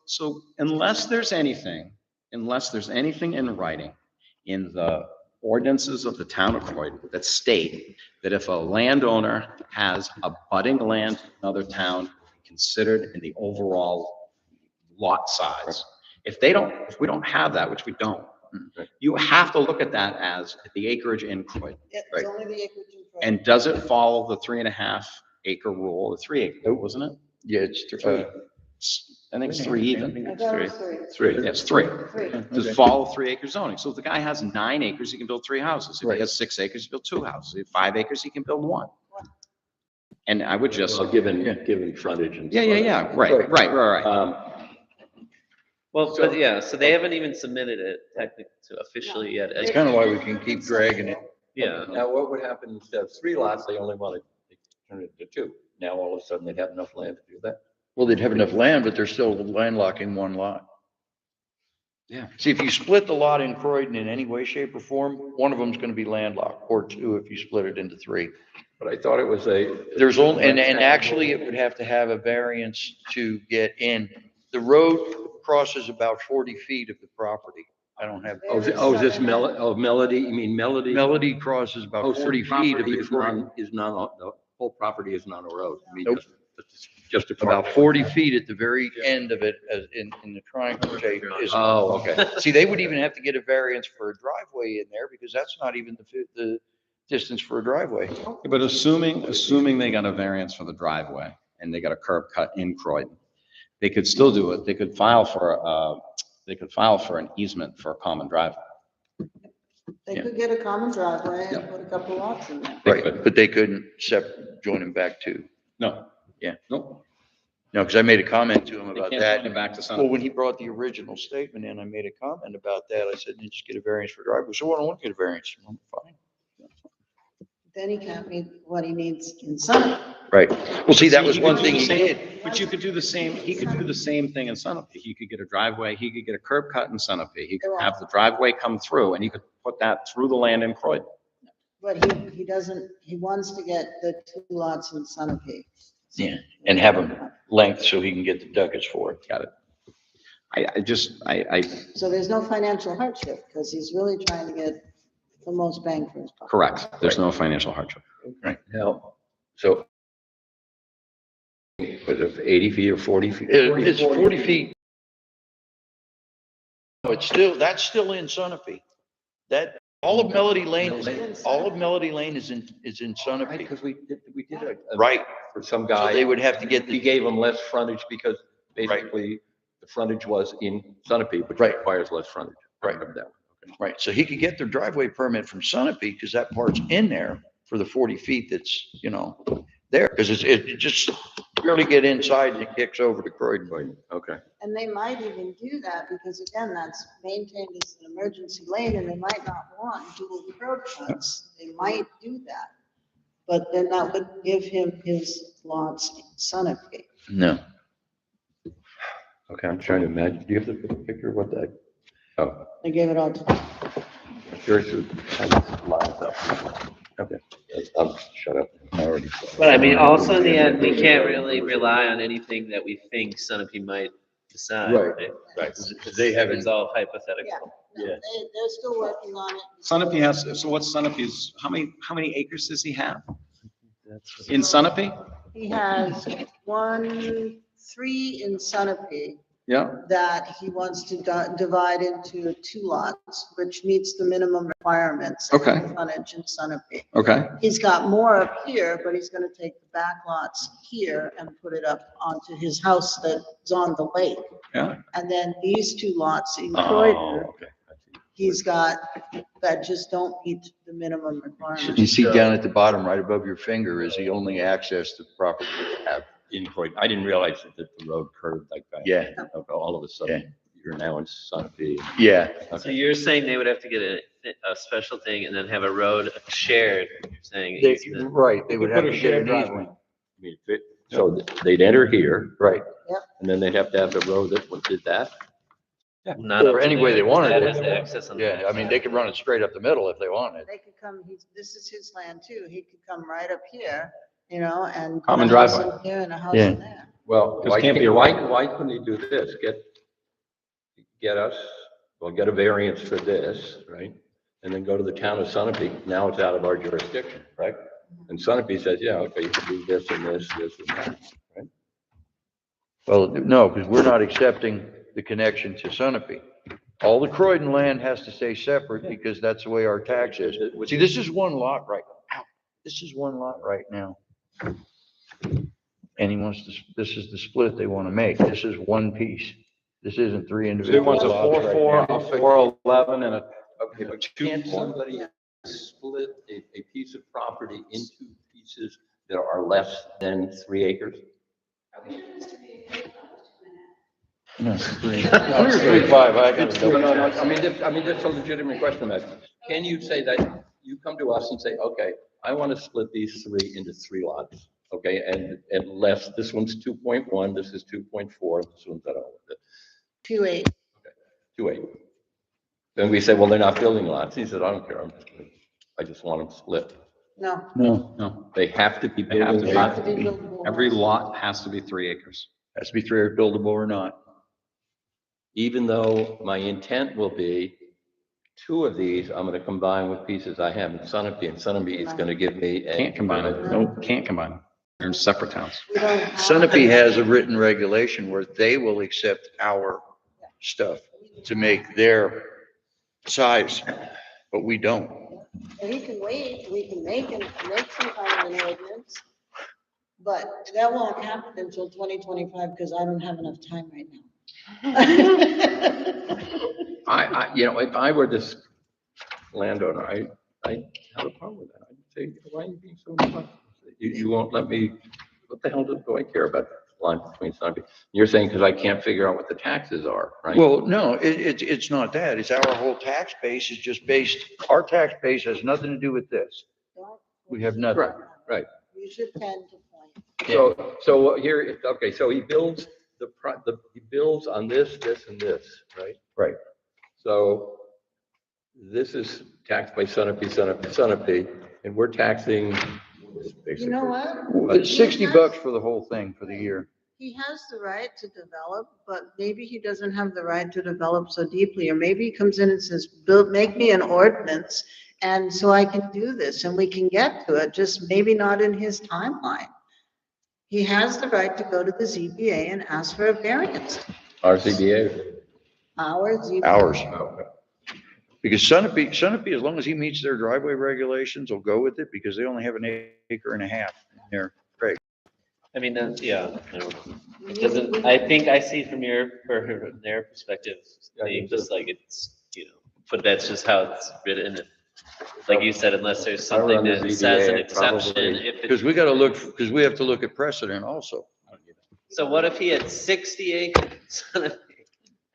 unless there's anything in writing in the ordinances of the town of Croydon that state that if a landowner has abutting land in another town considered in the overall lot size, if we don't have that, which we don't, you have to look at that as the acreage in Croydon. Yeah, it's only the acreage in Croydon. And does it follow the 3.5 acre rule, the 3 acre, wasn't it? Yeah, it's, I think it's 3 even. I thought it was Three. Yeah, it's 3. Three. Does follow 3 acre zoning. So if the guy has 9 acres, he can build 3 houses. If he Right. has 6 acres, he build 2 houses. If 5 acres, he can build 1. And I would just, Well, given frontage and. yeah, right. Well, but yeah, so they haven't even submitted it technically to officially yet. That's kind of why we can keep dragging it. Yeah. Now, what would happen instead of 3 lots, they only want to turn it into 2. Now, all of a sudden, they'd have enough land to do that. Well, they'd have enough land, but they're still landlocking one lot. Yeah. See, if you split the lot in Croydon in any way, shape or form, one of them's gonna be landlocked, or 2 if you split it into 3. But I thought it was There's only, and actually it would have to have a variance to get in. The road crosses about 40 feet of the property. I don't have. is this Melody, you mean Melody? Melody crosses Oh, about so 40 the feet of property the Croydon. is not, the whole property isn't on a road. I mean, Nope. just a. About 40 feet at the very end of it, as in the triangle shape is. Oh, okay. See, they would even have to get a variance for a driveway in there because that's not even the distance for a driveway. But assuming they got a variance for the driveway and they got a curb cut in Croydon, they could still do it. They could file for an easement for a common driveway. They could get a common driveway and Yeah. put a couple lots in there. Right, but they couldn't join them back too. No. Yeah. Nope. No, because I made a comment to him They about can't that. bring it back to Well, Sun. when he brought the original statement in, I made a comment about that. I said, you just get a variance for driveway. So I don't want to get a variance. I'm fine. Then he can't meet what he needs in Summit. Right. Well, see, that was one thing he did. But you could do the same, he could do the same thing in Sunapee. He could get a driveway, he could get a curb cut in Sunapee. He could have the driveway come through and he could put that through the land in Croydon. But he doesn't, he wants to get the 2 lots in Sunapee. Yeah, and have them length so he can get the ducats for it. Got it. I So there's no financial hardship because he's really trying to get the most bang for his buck. correct. There's no financial hardship. Now, so. Was it 80 feet or 40 feet? It's 40 feet. No, that's still in Sunapee. All of Melody Lane is in Sunapee. Because we did a. Right. For some So guy. they would have to get He the, gave him less frontage because basically the frontage was in Sunapee, which Right. requires less frontage. I Right. remember that one. Okay. right, so he could get their driveway permit from Sunapee because that part's in there for the 40 feet that's, there. Because it just barely get inside and it kicks over to Croydon. Okay. And they might even do that because again, that's maintained as an emergency lane and they might not want dual curb cuts. They might do that. But then that would give him his lots in Sunapee. No. Okay, I'm trying to imagine. Do you have the picture of what that? Oh, They gave it all to, sure. Lines up. Okay, I'll shut up. I already. But I mean, also in the end, we can't really rely on anything that we think Sunapee might decide. Right. Because They haven't- it's all hypothetical. they're still working on it. Sunapee has, so what's Sunapee's, how many acres does he have? In Sunapee? He has 3 in Sunapee Yeah, that he wants to divide into 2 lots, which meets the minimum requirements. Okay. of Frontage in Sunapee. okay. He's got more up here, but he's gonna take the back lots here and put it up onto his house that's on the lake. Yeah. And then these 2 lots in Oh, Croydon, okay. I see. he's got that just don't meet the minimum requirements. You see down at the bottom, right above your finger, is the only access to property we have. In Croydon, I didn't realize that the road curved like that. Yeah. All of a sudden, you're now in Sunapee. Yeah, So you're saying they would have to get a special thing and then have a road shared, you're saying. they, easement. right, they would They have put to a get shared an easement. I mean, so they'd enter here, Right. and then they'd have to have the road that did that. Not Or up to any way there, they wanted that it. has the access on the Yeah, I mean, they could run it straight up the middle if they wanted. They could come, this is his land too. He could come right up here, you know, and. put Common a house driveway. in Here and a house Yeah. in there. Well, Because it can't be a why couldn't they do this? Get us, well, get a variance for this, right? And then go to the town of Sunapee. Now it's out of our jurisdiction, right? And Sunapee says, yeah, okay, you can do this and this and that, right? Well, no, because we're not accepting the connection to Sunapee. All the Croydon land has to stay separate because that's the way our tax is. See, this is one lot right, ow, this is one lot right now. And he wants to, this is the split they want to make. This is one piece. This isn't 3 So he individual wants a lots right 4-4, now. a 411 and a, Okay, but can't somebody split a piece of property into pieces that are less than 3 acres? No, 3.5, I got to No, double no, no, check. I mean, that's a legitimate question, Matt. Can you say that, you come to us and say, okay, I want to split these 3 into 3 lots, okay? And less, this one's 2.1, this is 2.4, this one's, I don't know, 2/8. 2.8. Then we say, well, they're not building lots. He said, I don't care, I just want them split. No. no, They have to be They have to building be. They have lots. to be buildable every lots. lot has to be 3 acres. Has to be 3 buildable or not. Even though my intent will be 2 of these, I'm gonna combine with pieces I have in Sunapee, and Sunapee is gonna give me. Can't combine them. No, can't combine them. They're in separate towns. We don't have- Sunapee has a written regulation where they will accept our stuff to make their size, but we don't. And he can wait, we can make some kind of an ordinance, but that won't happen until 2025 because I don't have enough time right now. You know, if I were this landowner, I have a problem with that. I'd say, why are you being so nuts? You won't let me, what the hell do I care about the line between Sunapee? You're saying because I can't figure out what the taxes are, right? Well, no, it's not that. It's our whole tax base is just based, our tax base has nothing to do with this. We have nothing. Right. You should tend to point. So here, okay, so he builds he builds on this, and this, right? Right. So this is taxed by Sunapee, and we're taxing this basically. You know what? It's $60 for the whole thing for the year. He has the right to develop, but maybe he doesn't have the right to develop so deeply, or maybe he comes in and says, make me an ordinance, and so I can do this, and we can get to it, just maybe not in his timeline. He has the right to go to the ZBA and ask for a variance. RCBA. Our ZBA. Ours. Because Sunapee, as long as he meets their driveway regulations, will go with it because they only have an acre and a half in their reg. I mean, that's, yeah, I don't know. It doesn't, I think I see from their perspective, being just like it's, but that's just how it's written. And like you said, unless there's If I were something on the that says an ZBA, exception, probably- if Because it's, we gotta look, because we have to look at precedent also. so what if he had 60 acres?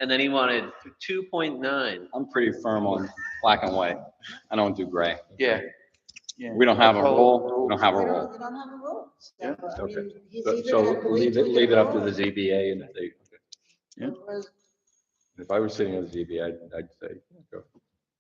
And then he wanted 2.9? I'm pretty firm on black and white. I don't do gray. Yeah. We don't have a rule. We don't have a We rule. don't have a rule. Yeah, So, I okay. mean, he's So either so gonna wait till leave it up to the you ZBA, and know, or- if I was sitting on the ZBA, I'd say, go.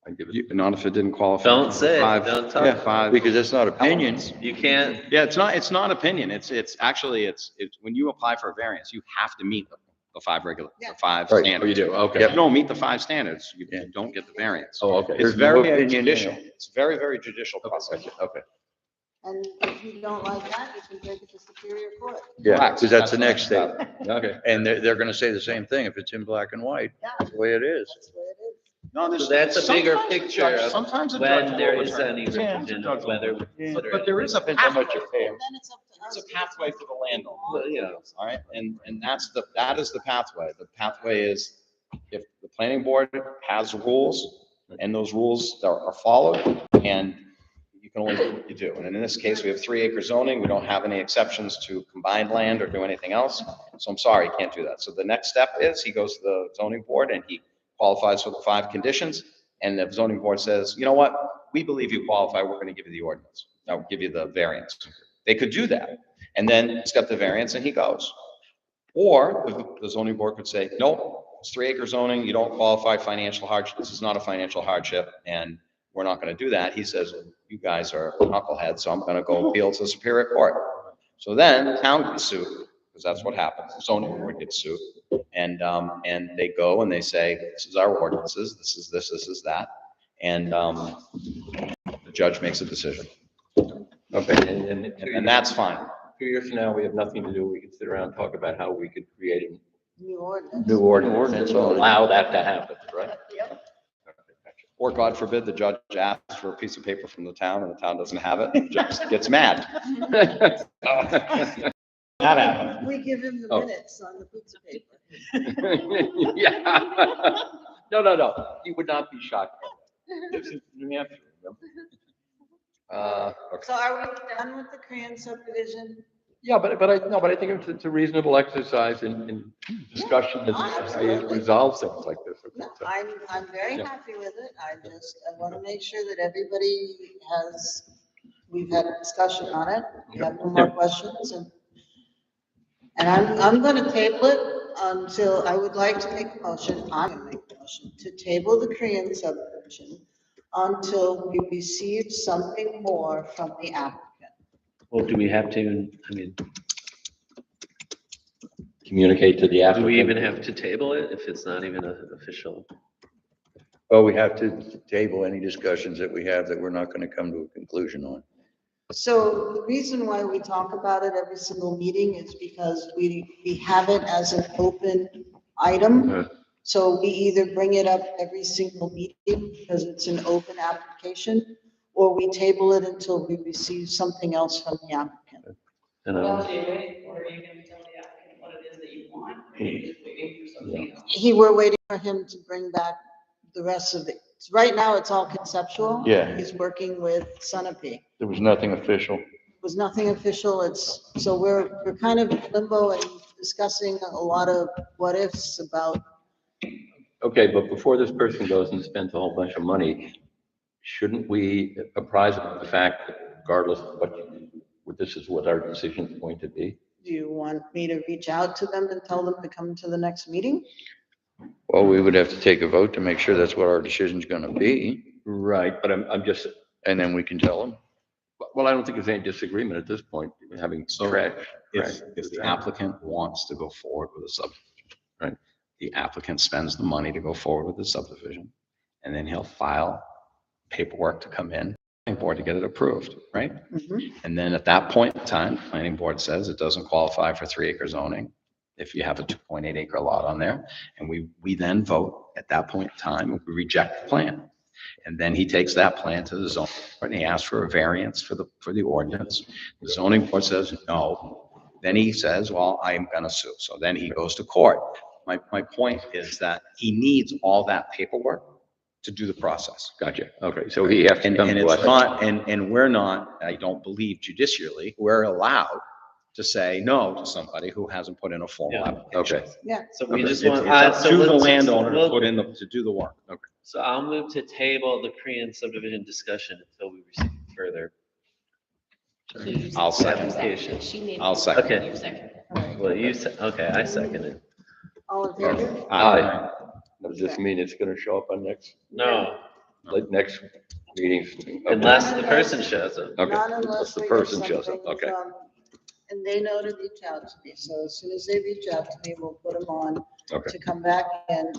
I'd give it. Not if it didn't qualify. Don't for say it, five- don't talk. yeah, five. Because that's not opinion. You can't, Yeah, it's not opinion. It's actually, it's when you apply for a variance, you have to meet the 5 Yeah. Right. standards. Oh, you do? Okay. If you don't meet the 5 standards, you Yeah. don't get the variance. Oh, okay. It's There's no very opinion in judicial. it. It's very, very judicial Okay, process. gotcha. Okay. And if you don't like that, you can take it to Superior Court. Yeah, Correct. because that's the That's next what step. Okay. And they're gonna say the same thing. If it's in black and white, that's the way it is. That's the way it is. No, So that's a bigger sometimes picture judge- of Sometimes a judge when will there is overturn any it. Sometimes a revision judge of will whether. overturn it. consider But there is a Depends how much you pay And 'em. then it's up to us. It's a pathway for the landowner. Well, yeah. All right, and that is the pathway. The pathway is if the planning board has rules and those rules are followed, and you can only do what you do. And in this case, we have 3-acre zoning. We don't have any exceptions to combined land or do anything else. So I'm sorry, you can't do that. So the next step is he goes to the zoning board and he qualifies for the 5 conditions. And the zoning board says, you know what? We believe you qualify. We're going to give you the ordinance. I'll give you the variance. They could do that. And then he's got the variance and he goes. Or the zoning board could say, nope, it's 3-acre zoning. You don't qualify financial hardship. This is not a financial hardship. And we're not going to do that. He says, you guys are knuckleheads, so I'm going to go appeal to Superior Court. So then the town gets sued, because that's what happens. The zoning board gets sued. And they go and they say, this is our ordinances, this is this is that. And the judge makes a decision. Okay, And that's fine. 2 years from now, we have nothing to do. We can sit around and talk about how we could create a New ordinance. new ordinance and allow that to happen, right? Or God forbid, the judge asks for a piece of paper from the town and the town doesn't have it, the judge gets mad. That happened. We give him the Oh. minutes on the piece of paper. Yeah. No. He would not be shocked. This is New Hampshire, remember? Okay. So are we done with the Korean subdivision? Yeah, but I think it's a reasonable exercise in discussion to absolutely. resolve things like this. No, So- I'm very Yeah. happy with it. I want to make sure that everybody we've had a discussion on it. We have no more questions and I'm going to table it until, I would like to make a motion, I'm going to make a motion to table the Korean subdivision until we receive something more from the applicant. Well, do we have to, I mean, Communicate to the do applicant. we even have to table it if it's not even official? Well, we have to table any discussions that we have that we're not gonna come to a conclusion on. So the reason why we talk about it every single meeting is because we have it as an open item. So we either bring it up every single meeting because it's an open application, or we table it until we receive something else from the applicant. And, Or are you gonna tell the applicant what it is that you want? Or are you just waiting for something else? We're waiting for him to bring back the rest of it. Right now, it's all conceptual. Yeah. He's working with Sunapee. There was nothing official. Was nothing official. So we're kind of in limbo and discussing a lot of what ifs about. Okay, but before this person goes and spends a whole bunch of money, shouldn't we apprise them of the fact that regardless of what this is what our decision is going to be? Do you want me to reach out to them and tell them to come to the next meeting? Well, we would have to take a vote to make sure that's what our decision's gonna be, Right, but I'm just, and then we can tell them. well, I don't think there's any disagreement at this point, having So trash. if the applicant wants to go forward with a subdivision. Right. The applicant spends the money to go forward with the subdivision, and then he'll file paperwork to come in, planning board to get it approved, right? Mhm. And then at that point in time, the planning board says it doesn't qualify for 3-acre zoning if you have a 2.8-acre lot on there. And we then vote at that point in time, we reject the plan. And then he takes that plan to the zoning board and he asks for a variance for the ordinance. The zoning board says no. Then he says, well, I'm gonna sue. So then he goes to court. My point is that he needs all that paperwork to do the process. Gotcha, okay, so he has to And come to it's us. not, and we're not, I don't believe judicially, we're allowed to say no to somebody who hasn't put in a formal Yeah. application. Okay, Yeah. so we Okay. just It's want. up so to the let's- landowner to we'll- put in to do the work. So I'll move to table the Korean subdivision discussion until we receive further. I'll second. Application. She made. I'll second. Okay. You second. Well, you said, okay, I second it. All in favor? Aye. Does this mean it's gonna show up on No, next meeting? unless the person shows up. Okay, Not unless unless the we get person shows up, something okay. from, and they know to reach out to me. So as soon as they reach out to me, we'll put them on Okay. to come back and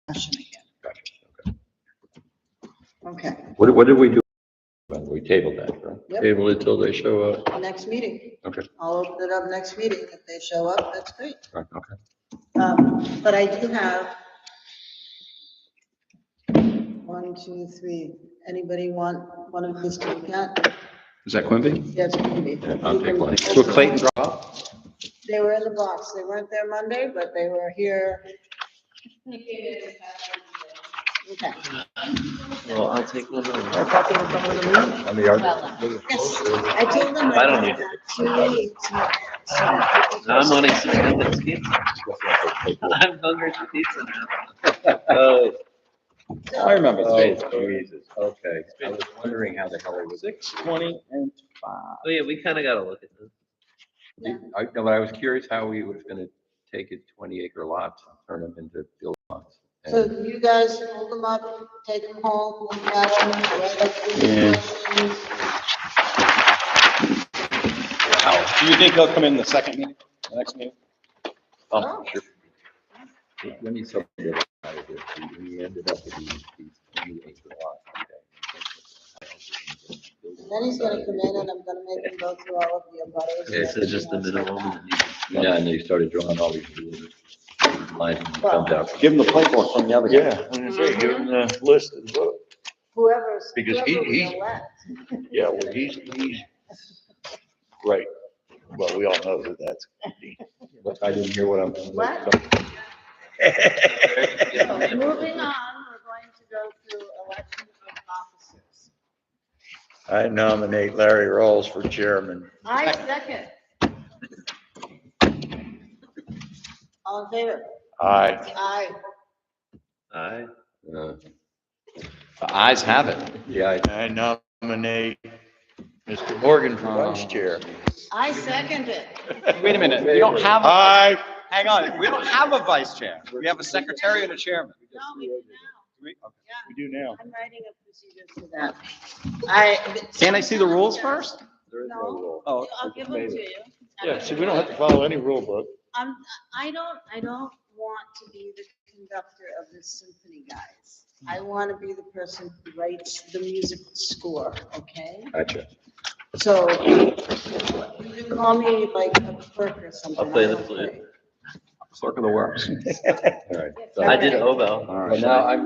discussion again. Gotcha, okay. Okay. What did we do Well, we tabled that, right? Yep. Table it till they show up. Next meeting. Okay. I'll open it up next meeting. If they show up, that's great. Right, okay. But I do have 1, 2, 3. Anybody want one of these to look at? Is that Quimby? Yes, maybe. I'll take one. Will Clayton drop? They were in the box. They weren't there Monday, but they were here. Okay. Well, I'll take one. I mean, are Yes, I told them. I don't need it. Now I'm wanting some Memphis pizza. I'm hungry for pizza now. I remember. Oh, Jesus, okay. I was wondering how the hell it was. 6:20 and 5. Oh, yeah, we kind of got to look at this. No, but I was curious how we was gonna take a 20-acre lots and turn them into build lots. So you guys hold them up, take them home, look at them, write up the Yeah. questions. Do you think he'll come in the second meeting, the next meeting? Oh. Sure. When you subdivided it, we ended up with these 20-acre lots. Then he's gonna come in and I'm gonna make him go through all of the abutters. Okay, so just the minimum. and then Yeah, and they started drawing all these lines and it comes out. Give him the playbook from the other guy. Yeah, I'm gonna say, give him the list and vote. Whoever's. Because whoever we he's- elect. Yeah, well, he's, right. Well, we all know who that's. But I didn't hear what I'm. What? So moving on, we're going to go through election of officers. I nominate Larry Rawls for chairman. I second. All in favor? Aye. Aye. Aye. Uh, The ayes have it. Yeah, I nominate Mr. Morgan for vice chair. I second it. Wait a minute, we don't have, Aye. hang on, we don't have a vice chair. We have a secretary and a chairman. No, we do now. We- We do now. I'm writing a procedure for that. I. Can I see the rules first? there is no No. rule. Oh, I'll give them to you. Yeah, see, we don't have to follow any rule book. I don't want to be the conductor of this symphony, guys. I want to be the person who writes the musical score, okay? Gotcha. So you can call me like a clerk or something. I'll play the don't flute. play. clerk of the works. All right. So- I did oboe. All But right. now I'm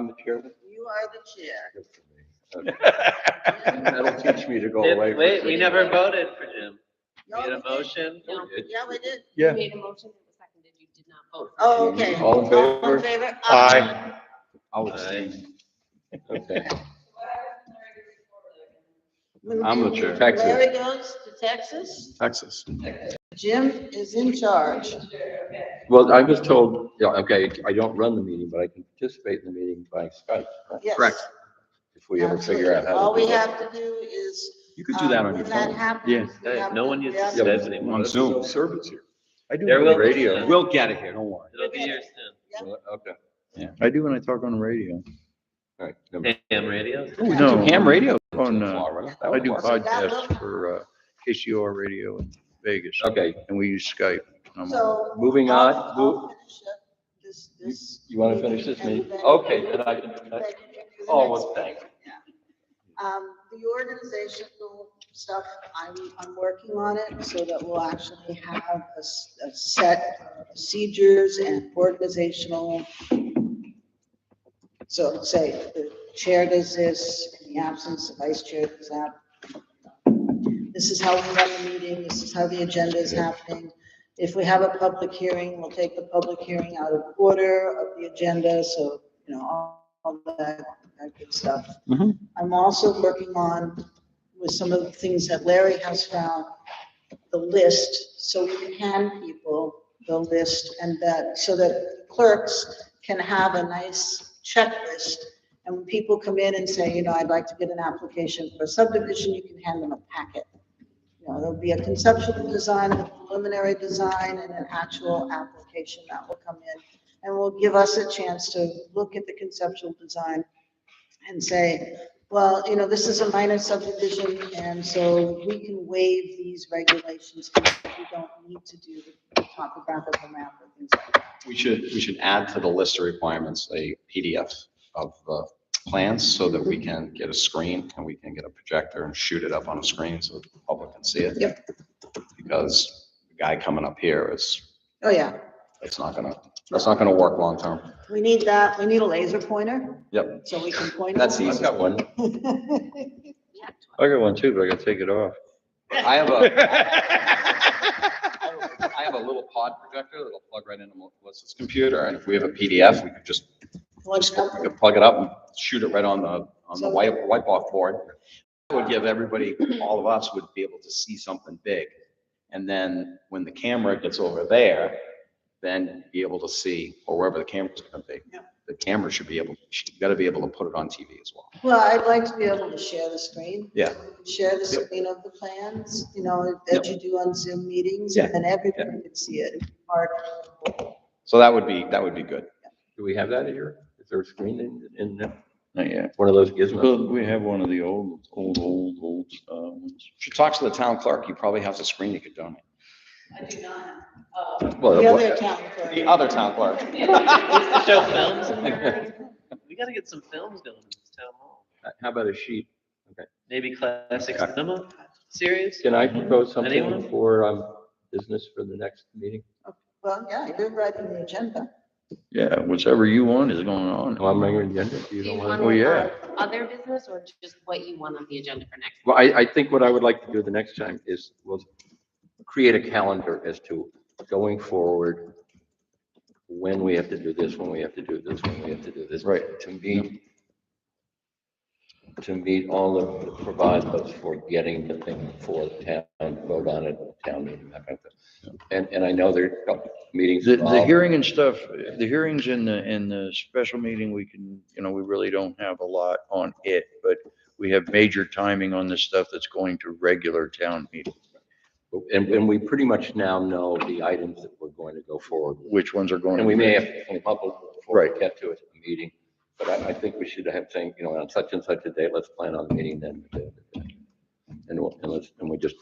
the chairman? You are the chair. Good for me. Okay. That'll teach me to go away. for Wait, we 6 never months. voted for Jim. No, We had a we did. motion. No, Yeah, we did. you made a motion, it was seconded, you did not vote. Oh, okay. All in favor? Aye. I'll Aye. abstain. Okay. When I'm the chair. Texas. Larry goes to Texas, Texas. Jim is in charge. Well, I was told, yeah, okay, I don't run the meeting, but I can participate in the meeting by Skype. right? Yes. Correct. If we ever figure out All how to we do that. have to do is. You could do that on when your that phone. happens, Yeah. we Hey, have no to- one uses we have Yeah, to- but Skype anymore. On Zoom. Service here. I do There it on will the be radio. soon. We'll get it here, don't worry. It'll be here soon. Okay, I do when I talk on the radio. all right. Never- Ham radio. Ooh, we No. do ham radio. On, Florida. That I would do work. podcasts for KCOR radio in Vegas. Okay, And we use Skype. So. moving on. I'll finish up this. You want to finish this and meeting? then- Okay, then I can, then you can do the oh, next well, one. thanks. The organizational stuff, I'm working on it so that we'll actually have a set of procedures and organizational. So say the chair does this, in the absence, the vice chair does that. This is how we run the meeting, this is how the agenda is happening. If we have a public hearing, we'll take the public hearing out of order of the agenda, so, all that good stuff. Mhm. I'm also working on, with some of the things that Larry has found, the list, so we can hand people the list and that, so that clerks can have a nice checklist. And when people come in and say, I'd like to get an application for a subdivision, you can hand them a packet. There'll be a conceptual design, a preliminary design, and an actual application that will come in. And will give us a chance to look at the conceptual design and say, well, this is a minor subdivision, and so we can waive these regulations. We don't need to do the topographical map or things like that. We should add to the list of requirements, a PDF of the plans so that we can get a screen and we can get a projector and shoot it up on a screen so the public can see it. Yep. Because the guy coming up here is, Oh, yeah. that's not gonna work long term. We need that. We need a laser pointer Yep, so we can point. that's it. I've easy. got one. I got one too, but I gotta take it off. I have a little pod projector that'll plug right into Melissa's computer, and if we have a PDF, we could just Plug it up. we could plug it up and shoot it right on the whiteboard board. It would give everybody, all of us would be able to see something big. And then when the camera gets over there, then be able to see, or wherever the camera's gonna be. Yeah. The camera should be able, you gotta be able to put it on TV as well. Well, I'd like to be able to share the screen. Yeah. Share the screen of the plans, you know, as you do on Zoom meetings, Yeah. and everybody can see it. Hard. So that would be good. Do we have that here? Is there a screen in Not yet. one of those gizmos? Well, we have one of the old ones. If you talk to the town clerk, you probably have the screen you could donate. I do not. Well, The what- other town clerk. The other town clerk. Show films in there. We gotta get some films going in this town hall. How about a sheet? Maybe classic cinema series? Can I propose something Anyone? for, business for the next meeting? Well, yeah, you're writing the agenda. Yeah, whatever you want is going on. Oh, I'm bringing the agenda. Do You you don't want want? Oh, yeah. other business or just what you want on the agenda for next? Well, I think what I would like to do the next time is we'll create a calendar as to going forward, when we have to do this, when we have to do this, when we have to do this. Right. To meet all of the provisos for getting the thing for the town, vote on it, town meeting, that kind of thing. And I know there are a couple meetings. The involved. hearing and stuff, the hearings in the special meeting, we can, we really don't have a lot on it, but we have major timing on the stuff that's going to regular town meeting. And we pretty much now know the items that we're going to go forward with. Which ones are going to. And we may have to come up with before we Right. get to it, a meeting. But I think we should have saying, on such and such a date, let's plan on the meeting then. And we just,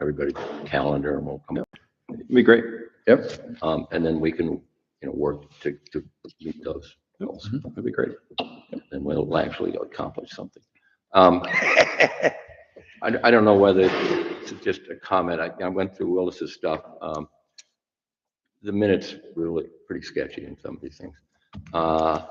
everybody calendar and we'll come up. It'd be great. Yep. And then we can, work to meet those goals. That'd be great. And we'll actually accomplish something. I don't know whether it's just a comment. I went through Willis's stuff. The minutes were pretty sketchy in some of these things. A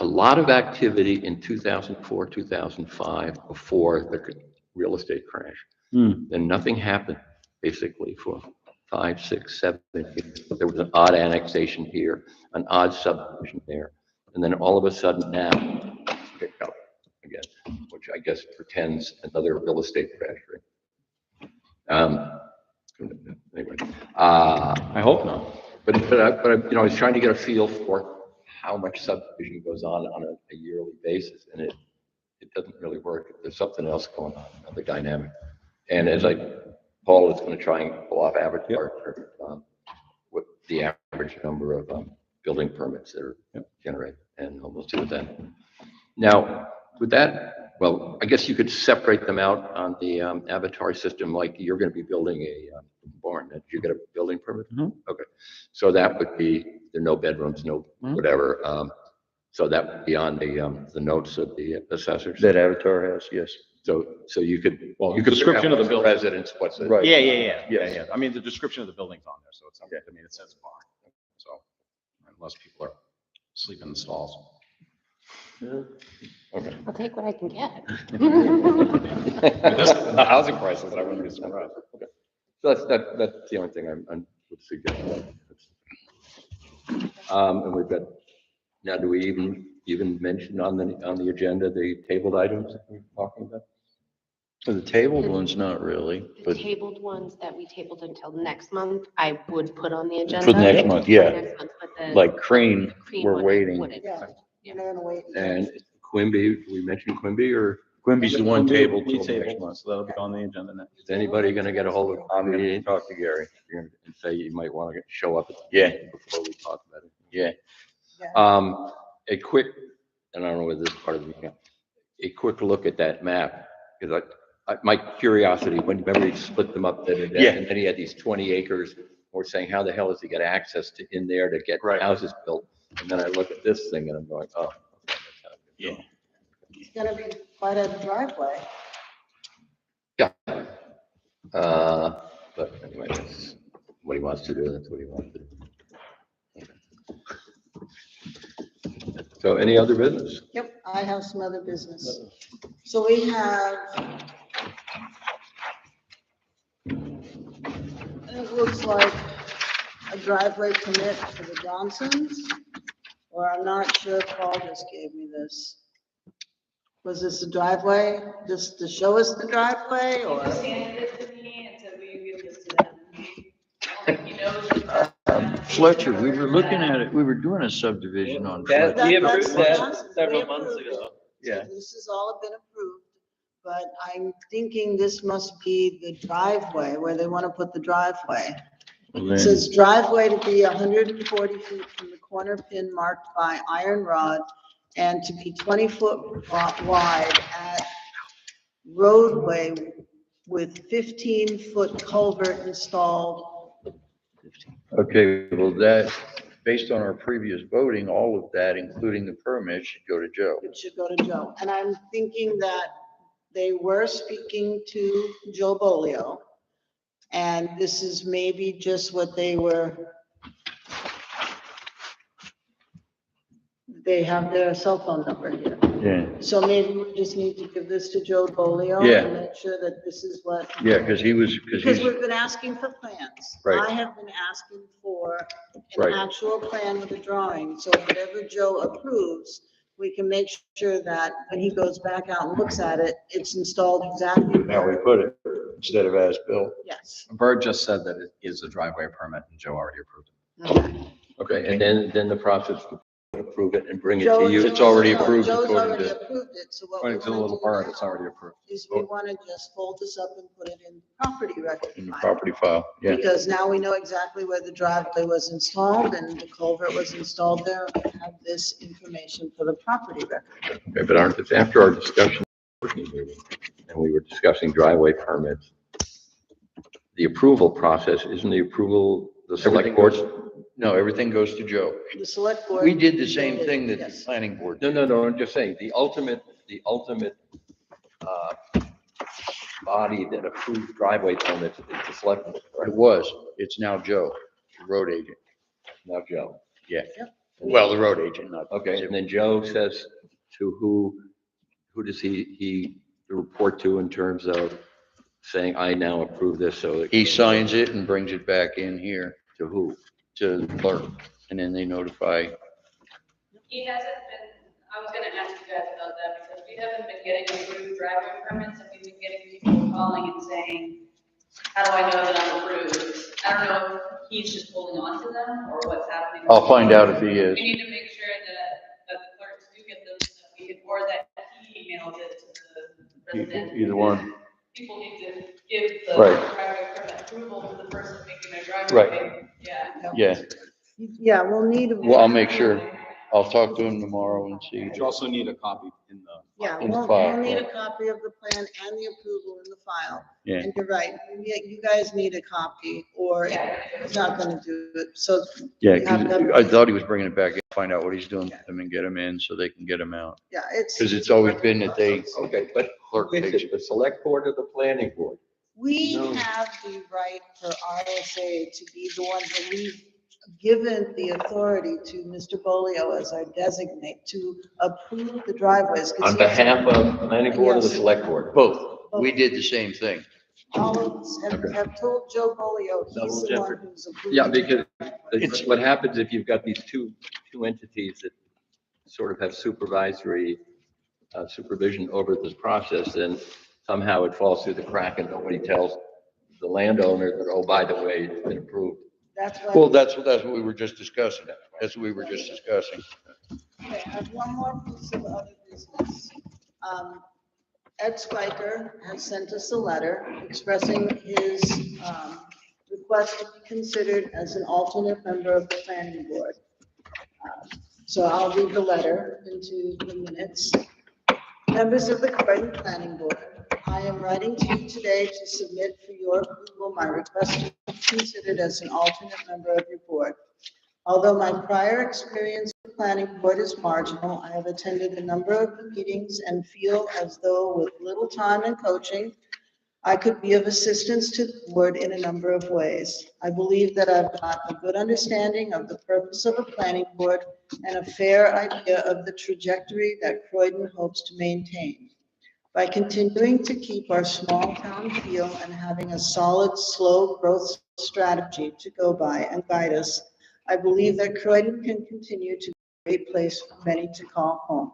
lot of activity in 2004, 2005, before the real estate crash. Then nothing happened basically for 5, 6, 7 years. There was an odd annexation here, an odd subdivision there. And then all of a sudden now, it's picked up again, which I guess portends another real estate crash. Anyway, I hope not. but I was trying to get a feel for how much subdivision goes on a yearly basis, and it doesn't really work. There's something else going on, another dynamic. And as Paul is going to try and pull off Avatar, with the average number of building permits that are generated, and we'll see what that. Now, with that, well, I guess you could separate them out on the Avatar system, like you're going to be building a barn. Did you get a building permit? Okay, so that would be, there are no bedrooms, no whatever. So that would be on the notes of the assessors. That Avatar has, yes. So you could, Well, you could. description of the building. Residence, what's it? Right. Yeah. I mean, the description of the building's on there, so it's, it says barn. So unless people are sleeping in the stalls. Okay. I'll take what I can get. The housing prices, I wouldn't be surprised. Okay. So that's the only thing I would suggest. And we've got, now do we even mention on the agenda, the tabled items that we're talking about? The tabled ones, not really, The but tabled ones that we tabled until next month, I would put on the agenda. for the next month, yeah. Next month, but the Like Crane, Crane we're one waiting. wouldn't. Yeah, you're gonna wait. And Quimby, we mentioned Quimby, or Quimby's the one tabled He till tabled next one, month. so that'll be on the agenda next. is anybody going to get a hold of I'm Quimby gonna talk to Gary. and say you might want to show up at the Yeah. meeting before we talk about it? Yeah. A quick, and I don't know whether this is part of the meeting, a quick look at that map, because my curiosity, whenever he split them up, Yeah. and then he had these 20 acres, we're saying, how the hell does he get access to in there to get Right. houses built? And then I look at this thing and I'm going, oh. Okay, that's how it Yeah. goes. It's gonna be quite a driveway. Yeah. But anyway, that's what he wants to do, that's what he wants to do. So any other business? Yep, I have some other business. So we have, it looks like a driveway permit for the Johnsons, or I'm not sure if Paul just gave me this. Was this a driveway, just to show us the driveway, He or? just handed it to me and said, we give this to them. I don't think he knows that. Fletcher, we were looking at it, we were doing a subdivision on That, Fletcher. we That's approved the that Johnsons. We several months approved ago. it. Yeah. So this has all been approved, but I'm thinking this must be the driveway, where they want to put the driveway. Well, It then- says driveway to be 140 feet from the corner pin marked by iron rod and to be 20 foot wide at roadway with 15-foot culvert installed. Okay, well, that, based on our previous voting, all of that, including the permit, should go to Joe. It should go to Joe. And I'm thinking that they were speaking to Joe Bolio. And this is maybe just what they were. They have their cell phone number here. Yeah, So maybe we just need to give this to Joe Bolio. Yeah. And make sure that this is what. yeah, because Because he's, we've been asking for plans. Right. I have been asking for an Right. actual plan with a drawing, so whatever Joe approves, we can make sure that when he goes back out and looks at it, it's installed exactly. now we put it instead of as-built. Yes. Bird just said that it is a driveway permit and Joe already approved it. Okay. Okay, and then the process to approve it and bring it to Joe- you. It's already no, approved Joe's according already to- approved it, so what According we to the want little to bird, do it's already approved. is we want to just fold this up and put it in property record In the file. property file, yeah. Because now we know exactly where the driveway was installed and the culvert was installed there. We have this information for the property record. Okay, but after our discussion, and we were discussing driveway permits, the approval process, isn't the approval, the select Everything board? goes, no, everything goes to Joe. The select board. We did the same thing that the Yes. planning board No, did. no, I'm just saying, the ultimate body that approves driveway permits is the select board, It correct? was, it's now Joe, the road agent. Now Joe. Yeah. Well, the road agent, not. Okay, and then Joe says to who does he report to in terms of saying, I now approve this, so. He signs it and brings it back in here To who? to the clerk, and then they notify. He hasn't been, I was gonna ask you guys about that, because we haven't been getting approved driveway permits, and we've been getting people calling and saying, how do I know that I'm approved? I don't know if he's just holding on to them, or what's happening. I'll find out if he is. We need to make sure that the clerks do get them, so that we can, or that he emails it to the resident. Either one. People need to give the Right. driveway permit approval to the person making their driveway. Yeah. Yeah, Yeah, we'll need. well, I'll make sure. I'll talk to him tomorrow and see. You also need a copy in the. Yeah, in the we'll file, need a right. copy of the plan and the approval in the file. Yeah. And you're right, you guys need a copy, or it's not gonna do it, so. Yeah, we have 'cause them- I thought he was bringing it back in, find out what he's doing with them and get them in so they can get them out. Yeah, it's. Because it's always been that they, Okay, but clerk who is takes it, the select board or the planning board? We No. have the right for RSA to be the one that we've given the authority to Mr. Bolio as our designate to approve the driveways. 'cause On he has- behalf of the planning board or the Yes. select board? both, we did the same thing. All of us have told Joe Bolio, he's Double the one jeopardy. who's approved. Yeah, because it's what happens if you've got these two entities that sort of have supervisory supervision over this process, then somehow it falls through the crack and nobody tells the landowner that, oh, by the way, it's been approved. That's why. Well, that's what we were just discussing. That's what we were just discussing. Okay, I have one more piece of other business. Ed Spiker has sent us a letter expressing his request to be considered as an alternate member of the planning board. So I'll read the letter into the minutes. Members of the Croydon Planning Board, I am writing to you today to submit for your approval my request to be considered as an alternate member of your board. Although my prior experience with planning board is marginal, I have attended a number of the meetings and feel as though with little time and coaching, I could be of assistance to the board in a number of ways. I believe that I've got a good understanding of the purpose of a planning board and a fair idea of the trajectory that Croydon hopes to maintain. By continuing to keep our small town feel and having a solid, slow growth strategy to go by and guide us, I believe that Croydon can continue to be a great place for many to call home.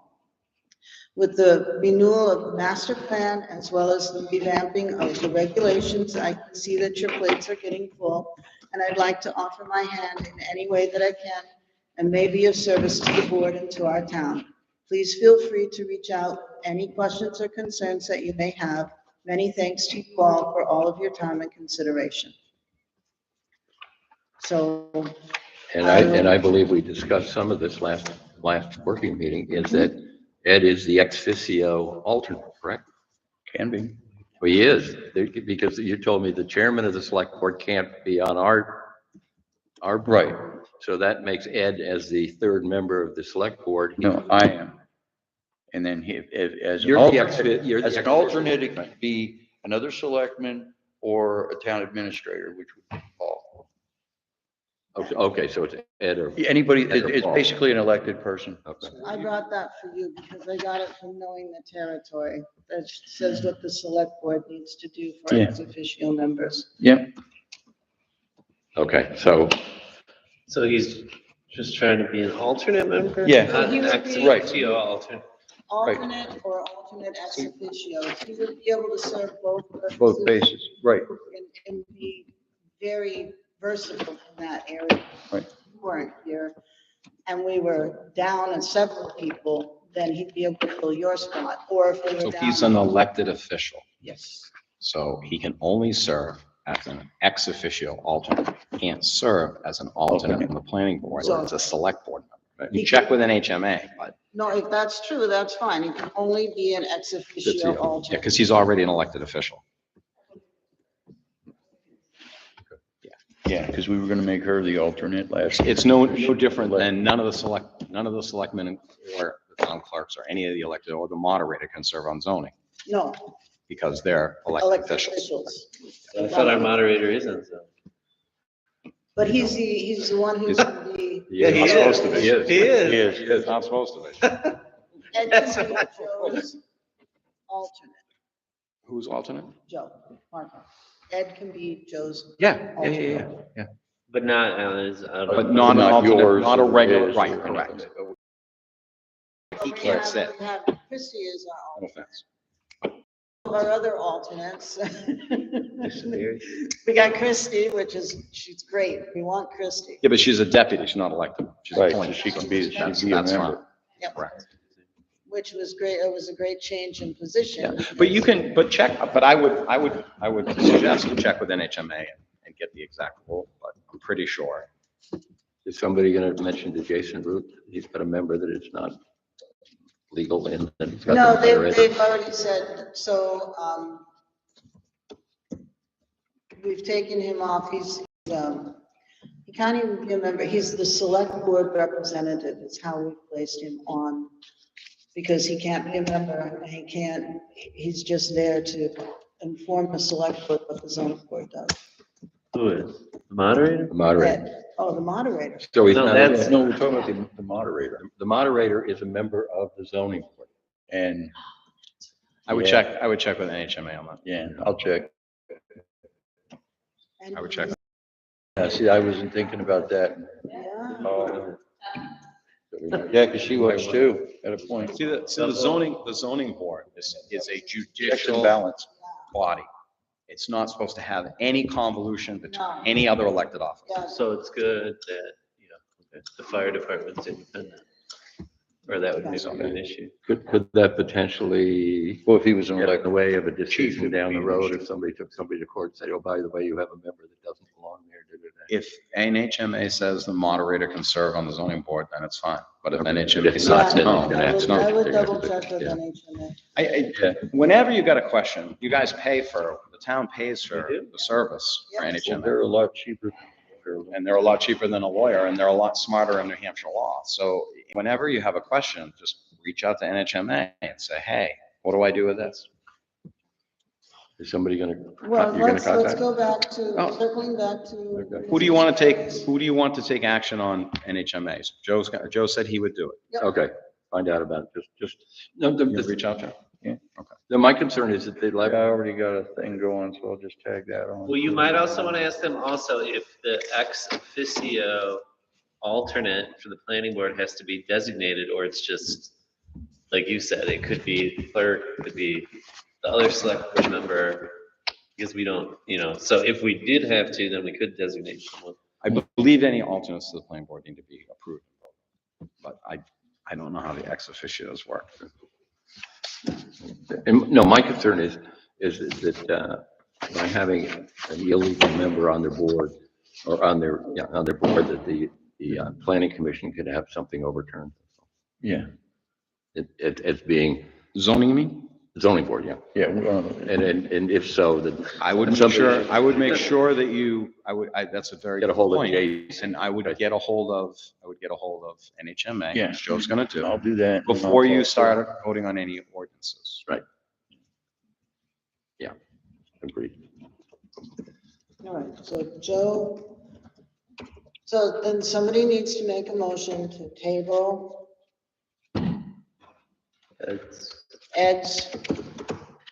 With the renewal of the master plan as well as the revamping of the regulations, I can see that your plates are getting full, and I'd like to offer my hand in any way that I can and may be of service to the board and to our town. Please feel free to reach out any questions or concerns that you may have. Many thanks to you all for all of your time and consideration. So. And I believe we discussed some of this last working meeting, is that Ed is the ex officio alternate, correct? Can be. Well, he is, because you told me the chairman of the select board can't be on our Right. So that makes Ed as the third member of the select board. No, I am. And then he, as an You're the ex- alternate, you're the as an ex- alternate, it could be another selectman or a town administrator, which would be Paul. Okay, so it's Ed or. Anybody, Ed or it's Paul. basically an elected person. Okay. I brought that for you because I got it from knowing the territory. That says what the select board needs to do for Yeah. ex officio members. Yeah. Okay, so So he's just trying to be an alternate member? Yeah. Not He an would ex be- officio alternate. Alternate or alternate ex officio. He would be able to serve both. Both purposes bases, right. And be very versatile in that area. Right. We weren't here and we were down and several people, then he'd be able to fill your spot. Or if we were So down. he's an elected official, Yes. so he can only serve as an ex officio alternate. He can't serve as an alternate in the planning board, So- as a select board member. He You check with NHMA, but, No, if that's true, that's fine. He can only be an ex officio yeah, yeah, alternate. because he's already an elected official. Yeah, because we were gonna make her the alternate last. It's no different than none of the selectmen or the town clerks or any of the elected or the moderator can serve on zoning No, because they're elected elected officials. officials. I thought our moderator isn't, so. But he's the one who's gonna be. Yeah, he Not is. supposed to be. He is. He is not supposed to be. Ed can be Joe's alternate. Who's alternate? Joe, Marco. Ed can be Joe's. Yeah, alternate. But not as, But not an Not alternate, yours not a or regular, his right, or correct. anything. He We can't have- sit. we have Christie as our No alternate. offense. Our other alternates. We got Christie, which is, she's great. We want Christie. Yeah, but she's a deputy, she's not elected. She's Right, so appointed. she can be, That's- she'd be a that's fine. member. Yep. Correct. Which was great. It was a great change in position. Yeah, but you can, but check, but I would suggest you check with NHMA and get the exact rule, but I'm pretty sure. Is somebody gonna mention to Jason Root, he's got a member that is not legal and then he's got the No, moderator. they've already said, so, we've taken him off. He can't even be a member. He's the select board representative is how we placed him on. Because he can't be a member and he's just there to inform the select board what the zoning board does. Who is? The moderator? The moderator. Ed. Oh, the moderator. So he's No, not, that's- No, we're talking about the moderator the moderator is a member of the zoning board. and, I would Yeah. check with NHMA on that. yeah, I'll check. And- I would check. See, I wasn't thinking about that. Yeah. Oh. Yeah, because she was too, at a point. See, the zoning board is a Checks and judicial balance. body. It's not supposed to have any convolution between No. any other elected office. Yeah. So it's good that, the fire department's independent. Or that would maybe be an issue. Could that potentially Well, if he was an get in the elected, way of a Chief decision would down be the an road issue. if somebody took somebody to court and said, oh, by the way, you have a member that doesn't belong there? If NHMA says the moderator can serve on the zoning board, then it's fine. But if Okay. NHMA If not, decides then no, it's gonna I have it's would- no. I would They're gonna double have to- check with yeah. NHMA. Yeah. Whenever you got a question, you guys pay for, the town pays for We do. the service for Yeah. well, NHMA. they're a lot cheaper and they're a lot cheaper than a lawyer, and they're a lot smarter in New Hampshire law. So whenever you have a question, just reach out to NHMA and say, hey, what do I do with this? Is somebody gonna, Well, you're gonna let's contact? go back to, Oh. circling back to. Okay. Who do you want to take action on NHMAs? Joe said he would do it. Okay, find out about it. Just, no, You reach out to him? Yeah. Okay. my concern is that they'd I like, already got a thing going, so I'll just tag that on. Well, you might also want to ask them also if the ex officio alternate for the planning board has to be designated, or it's just, like you said, it could be clerk, it could be the other select board member, because we don't, so if we did have to, then we could designate someone. I believe any alternates to the planning board need to be approved. But I don't know how the ex officios work. and no, my concern is that, by having an illegal member on their board, or on their board, that the planning commission could have something overturned. Yeah, As being Zoning, you mean? zoning board, yeah. yeah. And if so, then. I would make sure that you, that's a very Get a good hold of point. the And I would get a hold of NHMA, Yeah. which Joe's gonna do, I'll do that. before you start voting on any ordinances. Right. Yeah, agreed. All right, so Joe, so then somebody needs to make a motion to table It's- Ed's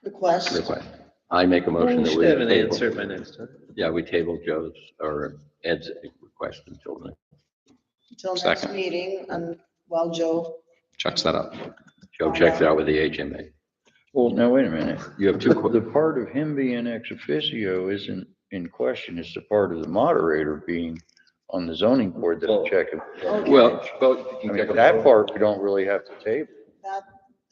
request. Request. I make a motion We that should we have an table. answer by next time. Yeah, we table Joe's or Ed's request until then. Until next Second. meeting, while Joe, Checks that out. Joe checks out with the HMA. Well, now, wait a minute. You have two, The part of him being ex officio isn't in question, it's the part of the moderator being on the zoning board that I'm checking. well, I mean, that part we don't really have to table. that,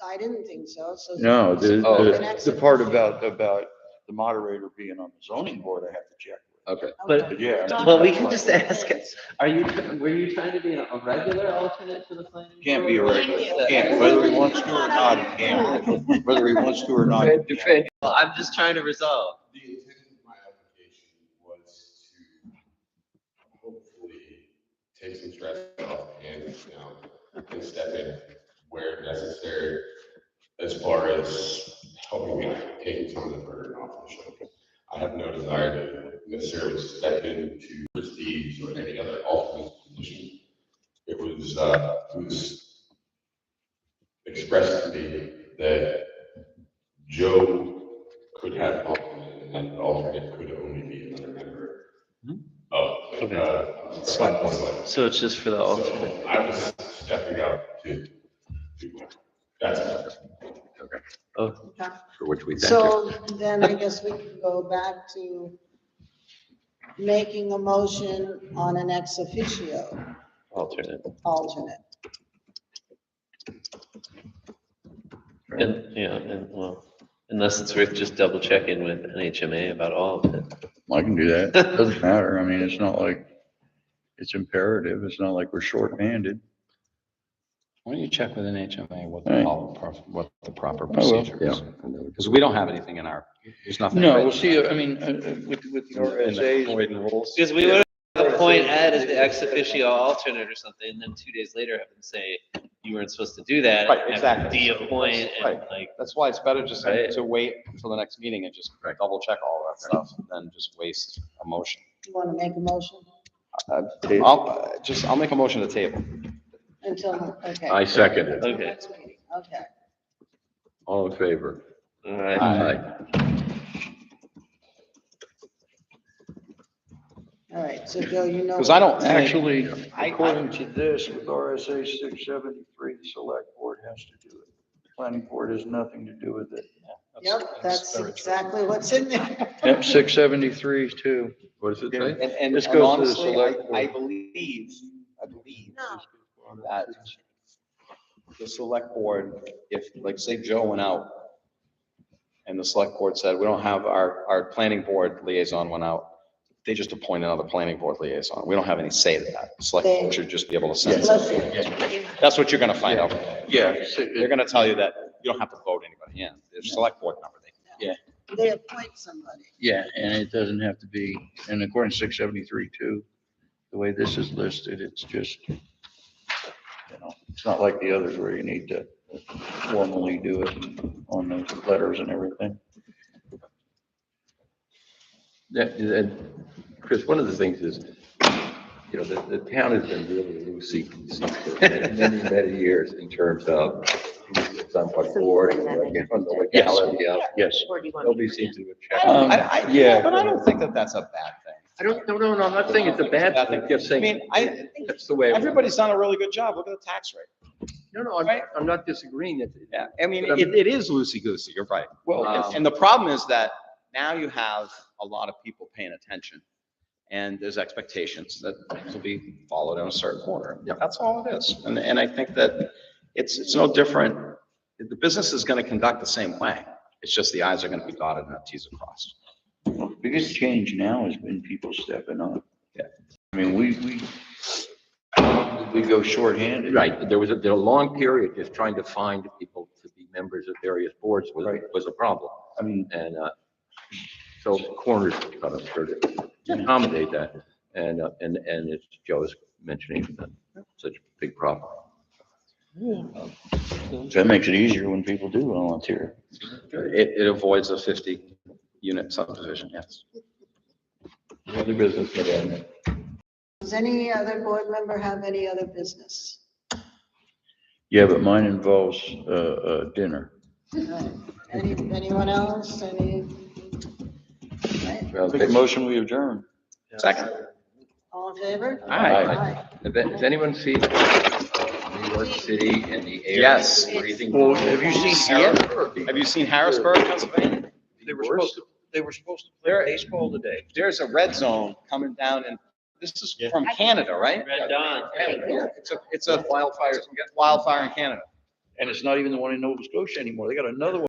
I didn't think so, so. No, Oh, the part about the moderator being on the zoning board, I have to check. okay. But, Yeah. well, we can just ask, were you trying to be a regular alternate to the planning? Can't be a board? regular, can't, whether he wants to or not, he can't. Whether he wants to or not. he can't. Well, I'm just trying to resolve. The intent of my application was to hopefully take some stress off and step in where necessary as far as helping me take some of the burden off the shoulder. I have no desire to necessarily step into Prestige or any other alternate position. It was expressed to me that Joe could have alternate, and that alternate could only be another member of select board. So it's just for the alternate. So I was stepping up to that's it. Okay. Oh, For which we thank you. So then I guess we can go back to making a motion on an ex officio alternate. alternate. And well, unless it's worth just double checking with NHMA about all of it. I can do that. Doesn't matter. I mean, it's not like it's imperative. It's not like we're short-handed. Why don't you check with NHMA what Right. what the proper will. procedure Yeah. is? Because we don't have anything in there's nothing. No, written we'll see, I mean, with the in the RSA's. Croydon rules. Because we would appoint Ed as the ex officio alternate or something, and then 2 days later have them say, you weren't supposed to do that. Right, have exactly. De-appoint and Right. like, That's why it's better just Right. to wait until the next meeting and just double check all of that stuff than just waste a motion. You want to make a motion I'll make a motion to table. until, okay. I second it. okay, Next meeting, okay. All in favor? all right. Aye. All right, so Joe, you know. Because I don't Actually, I- according to this, with RSA 673, the select board has to do it. The planning board has nothing to do with it. Yep, that's exactly what's in there. Yep, 673 too. What does it say? And This goes to the honestly, select I board. believe No. that the select board, if, like, say Joe went out and the select board said, we don't have our planning board liaison went out, they just appoint another planning board liaison. We don't have any say to that. The select board should just be able to send. Let's- That's what you're gonna find out. Yeah. They're gonna tell you that you don't have to vote anybody in. There's a select board member. They appoint somebody. Yeah, and it doesn't have to be, and according to 673 too, The way this is listed, it's just, it's not like the others where you need to formally do it on the letters and everything. And Chris, one of the things is, the town has been really loosey for many, many years in terms of who's on what board and the legality of. Yes. Nobody seems to have checked. Yeah. But I don't think that that's a bad thing. I don't, no, I'm not saying it's a bad thing, I'm just I saying. mean, I think That's the way. everybody's done a really good job. Look at the tax rate. No, I'm not disagreeing that. Yeah, I mean, But it is loosey-goosey, you're right. Well, And the problem is that now you have a lot of people paying attention. And there's expectations that things will be followed in a certain order. Yeah. That's all it is. And I think that it's no different. The business is going to conduct the same way. It's just the i's are going to be dotted and the t's are crossed. the biggest change now has been people stepping up. Yeah. I mean, we go shorthanded. Right, there was a long period just trying to find people to be members of various boards was a problem. I mean, And so corners kind of started to accommodate that. And as Joe was mentioning, such a big problem. that makes it easier when people do volunteer. It avoids a 50-unit subdivision, yes. Other business, Does any other board member have any other business? Yeah, but mine involves, dinner. Anyone else? Right. Make a motion, we adjourn. Second. All in favor? Aye. Has anyone seen New York City and the air? Yes. Breathing? Well, have you seen Harrisburg? Have you seen Harrisburg, Pennsylvania? They were supposed to play baseball today. There's a red zone coming down, and this is from Canada, right? Red Dawn. Yeah, it's a wildfire in Canada. And it's not even the one in Nova Scotia anymore. They got another one.